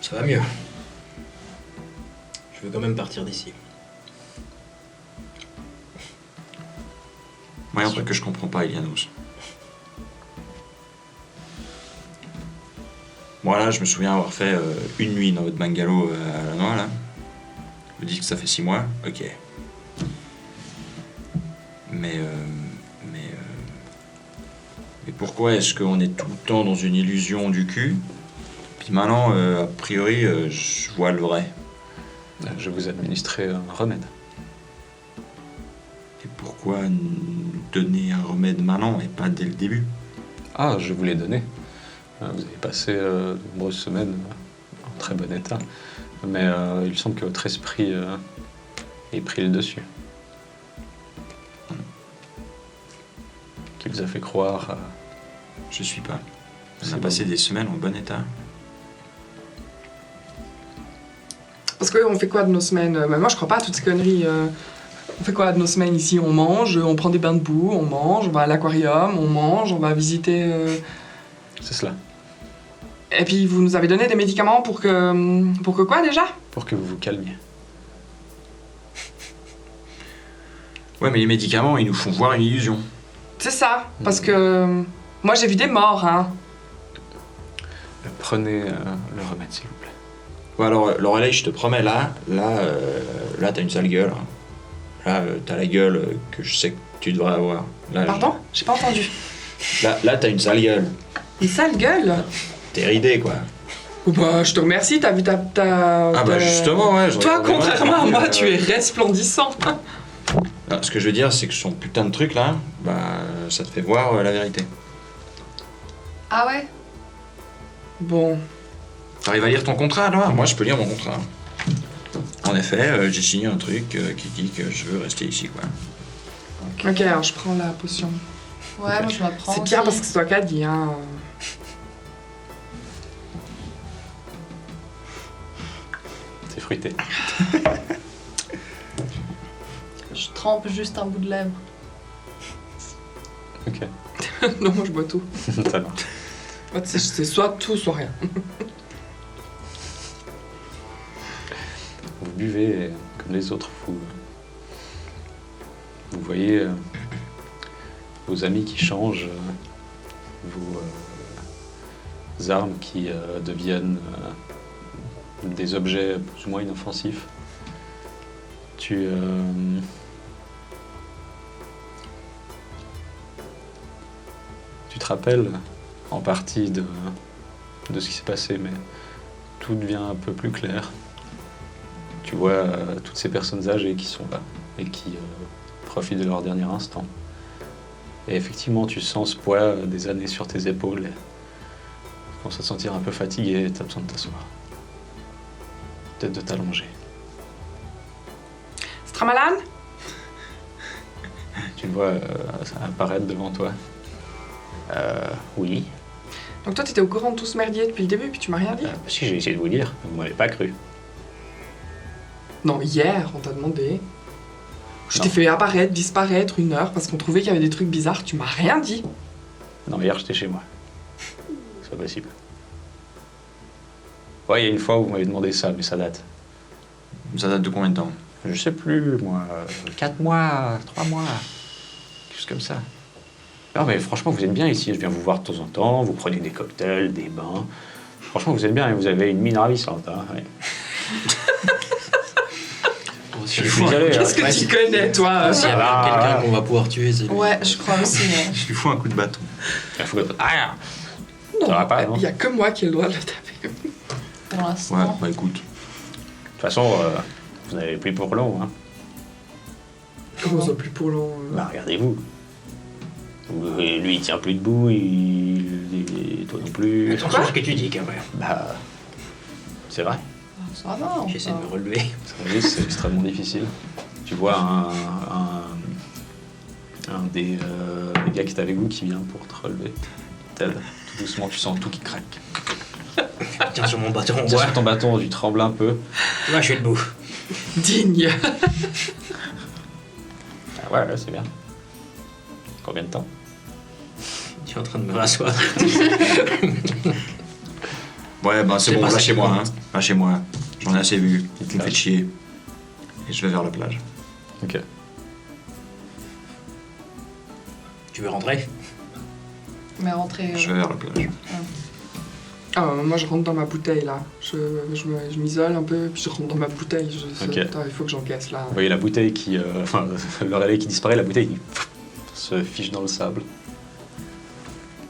Ça va mieux. Je veux quand même partir d'ici. Moi, il y a un truc que je comprends pas, Ilianos. Moi, là, je me souviens avoir fait une nuit dans votre bungalow à la noix, là. Vous dites que ça fait 6 mois, ok. Mais pourquoi est-ce qu'on est tout le temps dans une illusion du cul? Puis maintenant, a priori, je vois le vrai. Je vais vous administrer un remède. Et pourquoi nous donner un remède maintenant et pas dès le début? Ah, je vous l'ai donné. Vous avez passé de nombreuses semaines en très bon état. Mais il semble que votre esprit ait pris le dessus. Qui vous a fait croire... Je suis pas. On C'est a bon. passé des semaines en bon état. Parce qu'on fait quoi de nos semaines? Moi, je crois pas à toutes ces conneries. On fait quoi de nos semaines ici? On mange, on prend des bains de boue, on mange, on va à l'aquarium, on mange, on va visiter... C'est cela. Et puis, vous nous avez donné des médicaments pour que quoi, déjà? Pour que vous vous calmiez. Ouais, mais les médicaments, ils nous font voir une illusion. C'est ça, parce que... moi, j'ai vu des morts, hein. Prenez le remède, s'il vous plaît. Ouais, alors, Lorelei, je te promets, là, t'as une sale gueule. Là, t'as la gueule que je sais que tu devrais avoir. Là, Pardon? J'ai pas entendu. Là, t'as une sale gueule. Une sale gueule? T'es ridé, quoi. Oh bah, je te remercie, t'as vu ta... Ah bah justement, ouais. je Toi, regardais contrairement à mal, moi, tu es resplendissant. Non, ce que je veux dire, c'est que son putain de truc, là, bah, ça te fait voir la vérité. Ah ouais? Bon, T'arrives à lire ton contrat, là? Moi, je peux lire mon contrat. En effet, j'ai signé un truc qui dit que je veux rester ici, quoi. ok, alors je prends la potion. Ouais, moi je la prends. C'est aussi. bien parce que c'est toi qui as dit, hein. C'est fruité. Je trempe juste un bout de lèvre. Ok. Non, moi je bois tout. Ça va. Moi, c'est soit tout, soit rien. Vous buvez comme les autres. Vous voyez vos amis qui changent, vos armes qui deviennent des objets plus ou moins inoffensifs. Tu te rappelles en partie de ce qui s'est passé, mais tout devient un peu plus clair. Tu vois toutes ces personnes âgées qui sont là et qui profitent de leur dernier instant. Et effectivement, tu sens ce poids des années sur tes épaules. Et tu commences à te sentir un peu fatigué et tu as besoin de t'asseoir. Peut-être de t'allonger. Stramalan? Tu le vois apparaître devant toi. Oui. Donc toi, t'étais au courant de tout ce merdier depuis le début, puis tu m'as rien dit? Si j'ai essayé de vous dire, vous m'avez pas cru. Non, hier, on t'a demandé. Je Non. t'ai fait apparaître, disparaître 1 heure parce qu'on trouvait qu'il y avait des trucs bizarres, tu m'as rien dit. Non, hier j'étais chez moi. C'est pas possible. Ouais, il y a une fois où vous m'avez demandé ça, mais ça date. Ça date de combien de temps? Je sais plus, moi. 4 mois, 3 mois. Quelque chose comme ça. Non, mais franchement, vous êtes bien ici. Je viens vous voir de temps en temps. Vous prenez des cocktails, des bains. Franchement, vous êtes bien et vous avez une mine ravissante. Hein, ouais. Je suis désolé. Qu'est-ce que tu connais, toi S'il y a Ah, quelqu'un voilà. qu'on va pouvoir tuer, c'est lui. Ouais, je crois aussi. Je lui fous un coup de bâton. Il faut que... Ah, Non, ça va pas, non? il y a que moi qui ai le droit de le taper. Pour Ouais, l'instant. bah écoute. De toute façon, vous n'avez plus pour long. Hein. Comment ça, plus pour long Bah, regardez-vous. Lui, il tient plus debout, et toi non plus. Attention à ce que tu dis, quand même. Bah, c'est vrai. Ça va. on J'essaie de peut- me relever. C'est extrêmement difficile. Tu vois un des gars qui est avec vous qui vient pour te relever. T'aides. Tout doucement, tu sens tout qui craque. Tiens sur mon bâton, Tiens ouais. sur ton bâton, tu trembles un peu. Tu vois, je suis debout. Digne. Ah ouais, c'est bien. Combien de temps? Je suis en train de me rasseoir. Ouais, bah c'est C'est bon, pas ça lâchez-moi, qui hein. compte. Lâchez-moi. J'en ai assez vu. Il te Vous me faites lâche. chier. Et je vais vers la plage. Ok. Tu veux rentrer? Mais rentrer. Je vais vers la plage. Ah, moi, je rentre dans ma bouteille, là. Je m'isole un peu, puis je rentre dans ma bouteille. Ok. Attends, il faut que j'encaisse, là. Vous voyez la bouteille qui... enfin, l'oreiller qui disparaît, la bouteille qui se fiche dans le sable.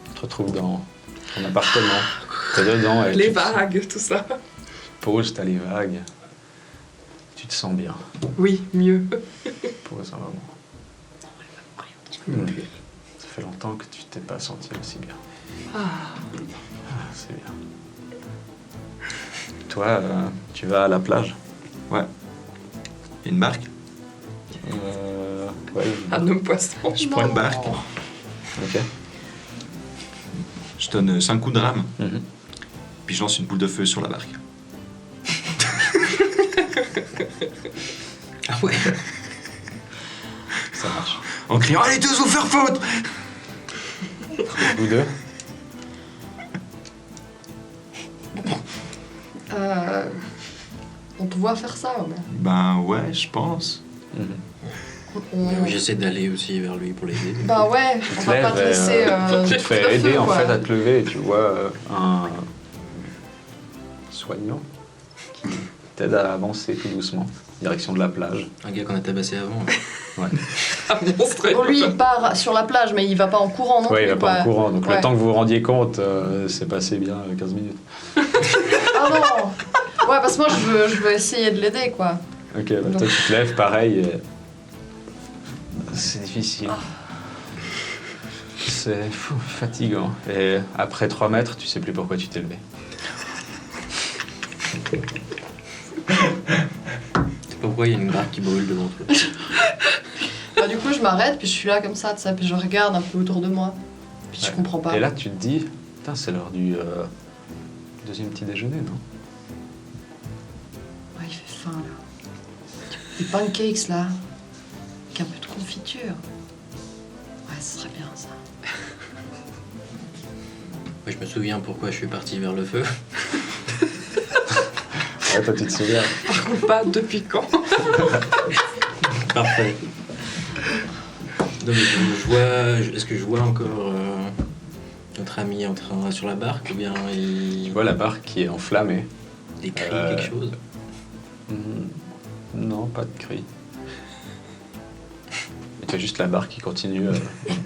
Tu te retrouves dans ton appartement. T'es dedans et Les tu te vagues, tout ça. poses, t'as les vagues. Tu te sens bien. Oui, mieux. Pose un moment. Ça fait longtemps que tu t'es pas senti aussi bien. Ah, c'est bien. Toi, tu vas à la plage? Ouais. Il y a une barque. Ouais. Un homme poisson. Je prends une barque. Ok. Je donne 5 coups de rame. Mhm. Puis je lance une boule de feu sur la barque. Ah ouais. Ça marche. En criant allez tous vous faire faute. Vous deux? On te voit faire ça, ouais. Ben ouais, je pense. Mhm. On- J'essaie d'aller aussi vers lui pour l'aider. Bah ouais, on va pas te lèves et, laisser. tu te coup fais de aider feu, en quoi. fait à te lever et tu vois un soignant qui t'aide à avancer tout doucement, direction de la plage. Un gars qu'on a tabassé avant. Ouais, Un monstre. Bon, lui, il part sur la plage, mais il va pas en courant non ouais il plus. va pas quoi. en courant, donc Ouais. le temps que vous vous rendiez compte, c'est passé bien 15 minutes. Ah non. Ouais, parce que moi, je veux essayer de l'aider, quoi. Ok, bah, toi tu te lèves pareil et... C'est difficile. C'est fatigant. Et après 3 mètres, tu sais plus pourquoi tu t'es levé. Je sais pas pourquoi il y a une barque qui brûle devant toi. Bah, du coup, je m'arrête, puis je suis là comme ça, tu sais, puis je regarde un peu autour de moi. Puis je Ouais. comprends pas. Et là, tu te dis, putain, c'est l'heure du deuxième petit déjeuner, non? Ouais, il fait faim, là. Des pancakes, là. Avec un peu de confiture. Ouais, ce serait bien, ça. Ouais, je me souviens pourquoi je suis parti vers le feu. Ouais, toi, tu te souviens. Pas depuis quand. Parfait. Non, mais je vois. Est-ce que je vois encore notre ami en train sur la barque ou bien il Tu vois la barque qui est enflammée. des cris, Euh, quelque chose? Non, pas de cri. Et tu as juste la barque qui continue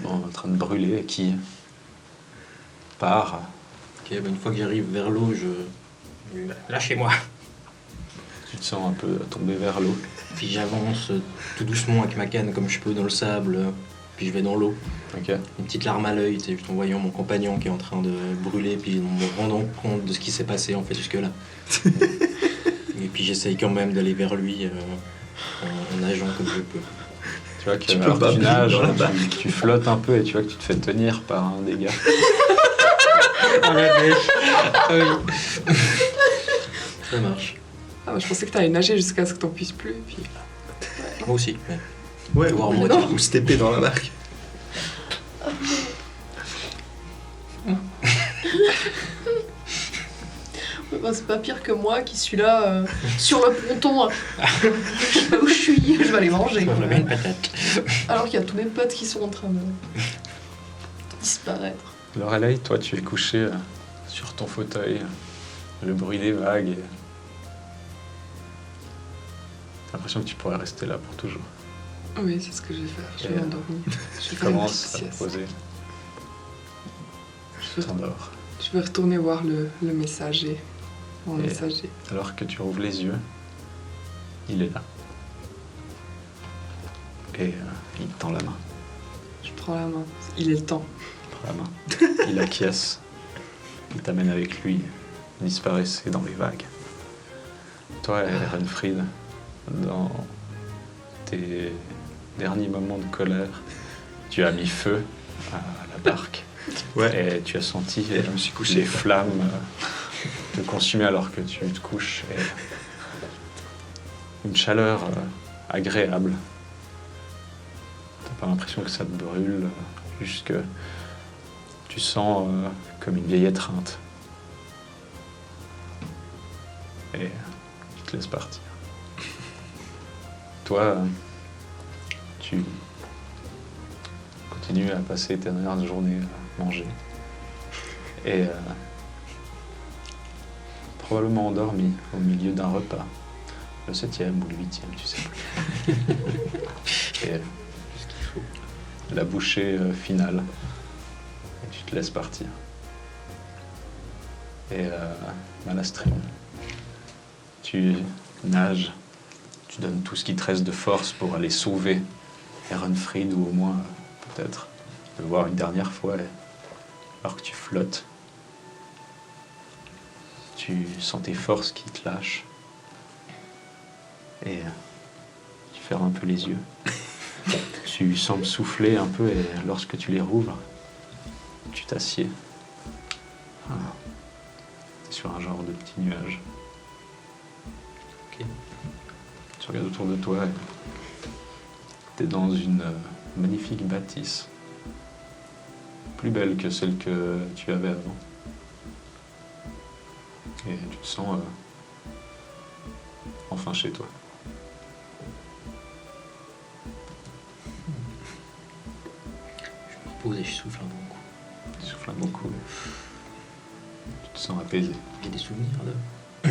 en train de brûler et qui part. Ok, bah, une fois que j'arrive vers l'eau, lâchez-moi. Tu te sens un peu tomber vers l'eau. Puis j'avance tout doucement avec ma canne comme je peux dans le sable. Puis je vais dans l'eau. Ok. Une petite larme à l'œil, tu sais, juste en voyant mon compagnon qui est en train de brûler, puis en me rendant compte de ce qui s'est passé en fait jusque-là. Et puis j'essaye quand même d'aller vers lui en nageant comme je peux. Tu vois que Tu peux alors pas tu briller nages, dans la tu flottes un peu et tu vois que tu te fais tenir par un des gars. Ça marche. Ah, bah, je pensais que t'allais nager jusqu'à ce que t'en puisses plus. Puis... Moi aussi, mais Ouais, voir ou, moi, ou se taper dans la barque. Bah, c'est pas pire que moi qui suis là sur le ponton. Je sais pas où je suis, je vais aller manger. On a bien une patate. Alors qu'il y a tous mes potes qui sont en train de disparaître. Lorelei, toi, tu es couché sur ton fauteuil, le bruit des vagues. Et... T'as l'impression que tu pourrais rester là pour toujours. Oui, c'est ce que je vais faire. Je vais Et, m'endormir. Je Tu vais faire une commences petite à te sieste. poser, Je tu t'endors. vais retourner voir le messager. Mon Et- messager. Alors que tu rouvres les yeux, il est là. Et il te tend la main. Je prends la main. Il est le temps. Il prend la main. Il acquiesce. Il t'amène avec lui. Vous disparaissez dans les vagues. Toi et Renfried, dans tes derniers moments de colère, tu as mis feu à la barque. Ouais. Et tu as senti Et je me suis couché, les quoi. flammes te consumer alors que tu te couches. Et une chaleur agréable. T'as pas l'impression que ça te brûle, juste que tu sens comme une vieille étreinte. Et tu te laisses partir. Toi, tu continues à passer tes dernières journées à manger. Et probablement endormi au milieu d'un repas. Le 7e ou le 8e, tu sais plus. Et la bouchée finale. Et tu te laisses partir. Et Malastrim, tu nages, tu donnes tout ce qui te reste de force pour aller sauver Ehrenfried ou au moins peut-être le voir une dernière fois alors que tu flottes. Tu sens tes forces qui te lâchent et tu fermes un peu les yeux. Tu sembles souffler un peu et lorsque tu les rouvres, tu t'assieds. Voilà. T'es sur un genre de petit nuage. Ok. Tu regardes autour de toi et t'es dans une magnifique bâtisse. Plus belle que celle que tu avais avant. Et tu te sens enfin chez toi. Je me repose et je souffle un bon coup. Tu souffles beaucoup. Tu te sens apaisé. J'ai des souvenirs là.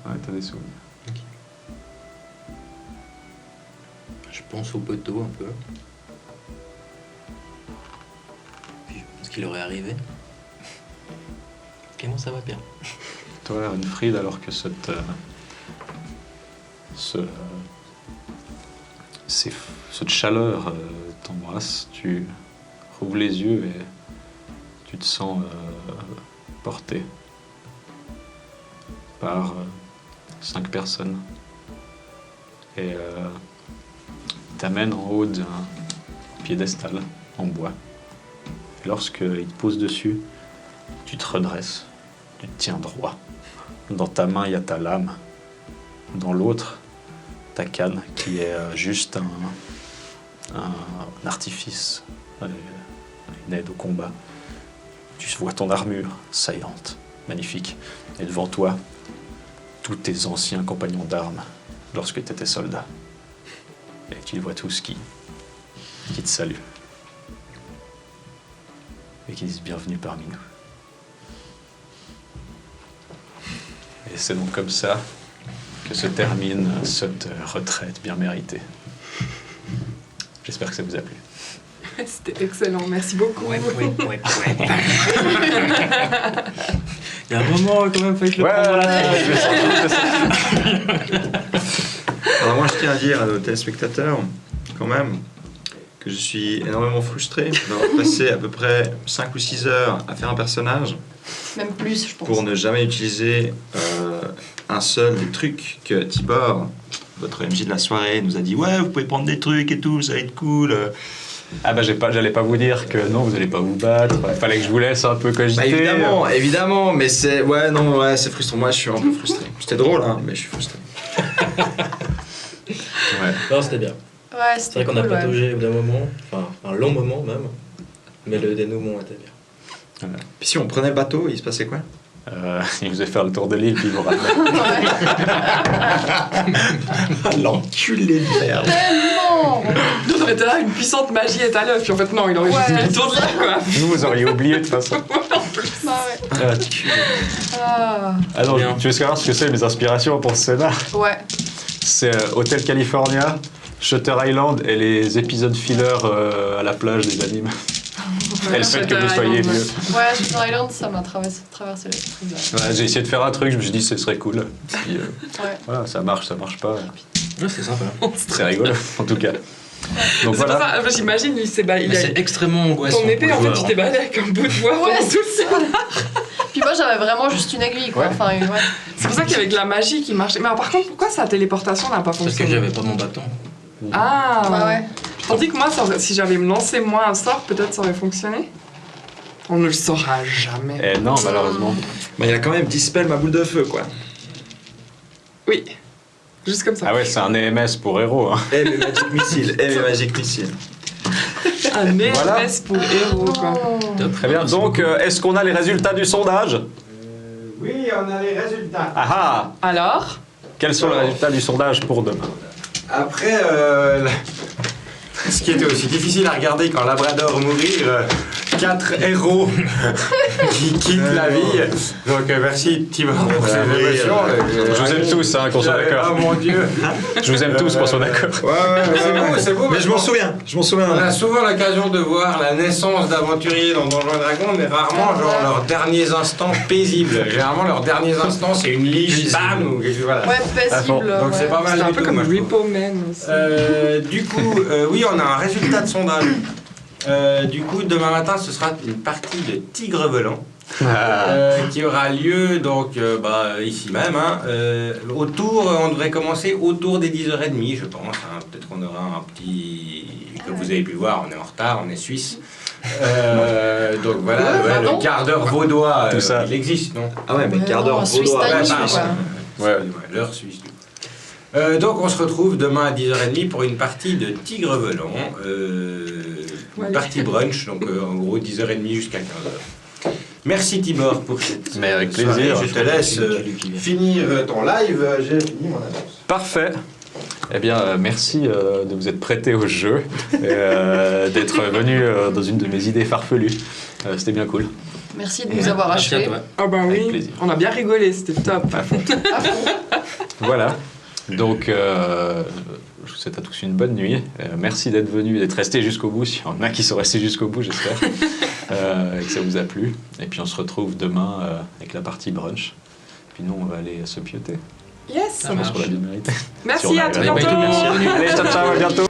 Ouais, t'as des souvenirs. Je pense au poteau un peu. Puis je pense qu'il aurait arrivé. Comment ça va bien? Toi, Renfried, alors que cette chaleur t'embrasse, tu rouvres les yeux et tu te sens porté par 5 personnes. Et t'amènent en haut d'un piédestal en bois. Et lorsqu'ils te posent dessus, tu te redresses, tu te tiens droit. Dans ta main, il y a ta lame. Dans l'autre, ta canne, qui est juste un artifice, une aide au combat. Tu vois ton armure saillante, magnifique. Et devant toi, tous tes anciens compagnons d'armes, lorsque tu étais soldat. Et tu les vois tous qui te saluent. Et qui disent bienvenue parmi nous. Et c'est donc comme ça que se termine cette retraite bien méritée. J'espère que ça vous a plu. C'était excellent. Merci beaucoup. Ouais. Il y a un moment quand même, fallait que je le prenne dans la tête. Alors moi, je tiens à dire à nos téléspectateurs, quand même, que je suis énormément frustré d'avoir passé à peu près 5 ou 6 heures à faire un personnage Même plus, je pense. pour ne jamais utiliser un seul des trucs que Tibor, votre MJ de la soirée, nous a dit « Ouais, vous pouvez prendre des trucs et tout, ça va être cool. » Ah bah j'allais pas vous dire que non, vous allez pas vous battre. Il fallait que je vous laisse un peu cogiter. Bah évidemment, mais c'est... Ouais, non, ouais, c'est frustrant. Moi, je suis un peu frustré. C'était drôle, hein, mais je suis frustré. Ouais. Non, c'était bien. Ouais, C'est c'était vrai qu'on a cool, ouais. pataugé d'un moment, enfin un long moment même, mais le dénouement était bien. Puis si on prenait le bateau, il se passait quoi? Il vous a fait le tour de l'île, puis il vous ramène. L'enculé de merde. Tellement. Nous, on était là, une puissante magie est à l'œuvre. Puis en fait, non, il aurait juste Ouais, fait le tour de l'île, quoi. Nous, vous auriez oublié de toute façon. Bah ouais. Ah. Alors, Bien. tu veux savoir ce que c'est mes inspirations pour ce scénar? Ouais. C'est Hotel California, Shutter Island et les épisodes filler à la plage des animes. Et le fait que vous soyez vieux. Ouais, Shutter Island, ça m'a traversé l'esprit. Là. Ouais, j'ai essayé de faire un truc, je me suis dit ce serait cool. Puis, Ouais. voilà, ça marche pas. Ouais, c'est sympa. C'est rigolo, en tout cas. Donc C'est voilà. pour ça, j'imagine, lui, il Mais c'est extrêmement angoissant. ton épée, pour en le fait, joueur, tu t'es baladé avec un bout de bois Ouais, pendant tout le c'est ça. Puis moi, j'avais vraiment juste une aiguille, quoi. Ouais. Enfin, ouais. C'est pour ça qu'il y avait de la magie qui marchait. Mais par contre, pourquoi sa téléportation n'a pas Parce que fonctionné? j'avais pas mon bâton. Ah Bah ouais. Tandis que moi, si j'avais lancé moi un sort, peut-être ça aurait fonctionné. On ne le saura jamais. Eh non, malheureusement. Bah, il a quand même dispel ma boule de feu, quoi. Oui. Juste comme ça. Ah ouais, c'est un EMS pour héros. Hein. Et mes Magic Missiles, et mes Magic Missiles. Un EMS Voilà. pour héros, quoi. Oh. Très bien. Donc, est-ce qu'on a les résultats du sondage? Oui, on a les résultats. Ah ah! Alors Quels sont les résultats du sondage pour demain? Après, ce qui était aussi difficile à regarder quand Labrador mourir, 4 héros qui quittent la vie. Donc merci Tibor pour ces émotions. Je vous aime tous, hein, qu'on soit Ah d'accord. mon Dieu. Je vous aime tous, qu'on soit d'accord. C'est beau. Mais je m'en souviens, On a souvent l'occasion de voir la naissance d'aventuriers dans Donjons et Dragons, mais rarement genre leurs derniers instants paisibles. Généralement leurs derniers instants c'est une lige, bam, ou quelque chose, voilà. Ouais, paisible. Donc c'est pas mal C'est un du peu tout, comme moi, je trouve. Repo Man aussi. Du coup, oui, on a un résultat de sondage. Du coup, demain matin, ce sera une partie de Tigre Volant qui aura lieu donc ici même. Hein. On devrait commencer autour des 10h30, je pense. Hein. Peut-être qu'on aura un petit. Comme vous avez pu voir, on est en retard, on est suisse. Donc voilà, pardon le quart d'heure vaudois, Tout ça. il existe, non? Ah ouais, mais Ouais, quart d'heure non, Suisse vaudois. timing, pardon. quoi. Ouais. L'heure suisse. Du coup. Donc on se retrouve demain à 10h30 pour une partie de Tigre Volant. Une partie brunch, donc en gros 10h30 jusqu'à 15h. Merci Tibor pour cette Mais avec soirée. plaisir. Je te laisse finir ton live. J'ai fini mon annonce. Parfait. Eh bien, merci de vous être prêté au jeu et d'être venu dans une de mes idées farfelues. C'était bien cool. Merci de nous avoir Merci à achevés. toi. Ah bah Avec oui, plaisir. on a bien rigolé, c'était top. À fond. Voilà. Donc, je vous souhaite à tous une bonne nuit. Merci d'être venus et d'être restés jusqu'au bout. S'il y en a qui sont restés jusqu'au bout, j'espère. Et que ça vous a plu. Et puis, on se retrouve demain avec la partie brunch. Puis nous, on va aller se pioter. Yes. Je pense qu'on l'a bien mérité. Merci Si on à arrive tout à bientôt. Allez, ciao, ciao, à bientôt.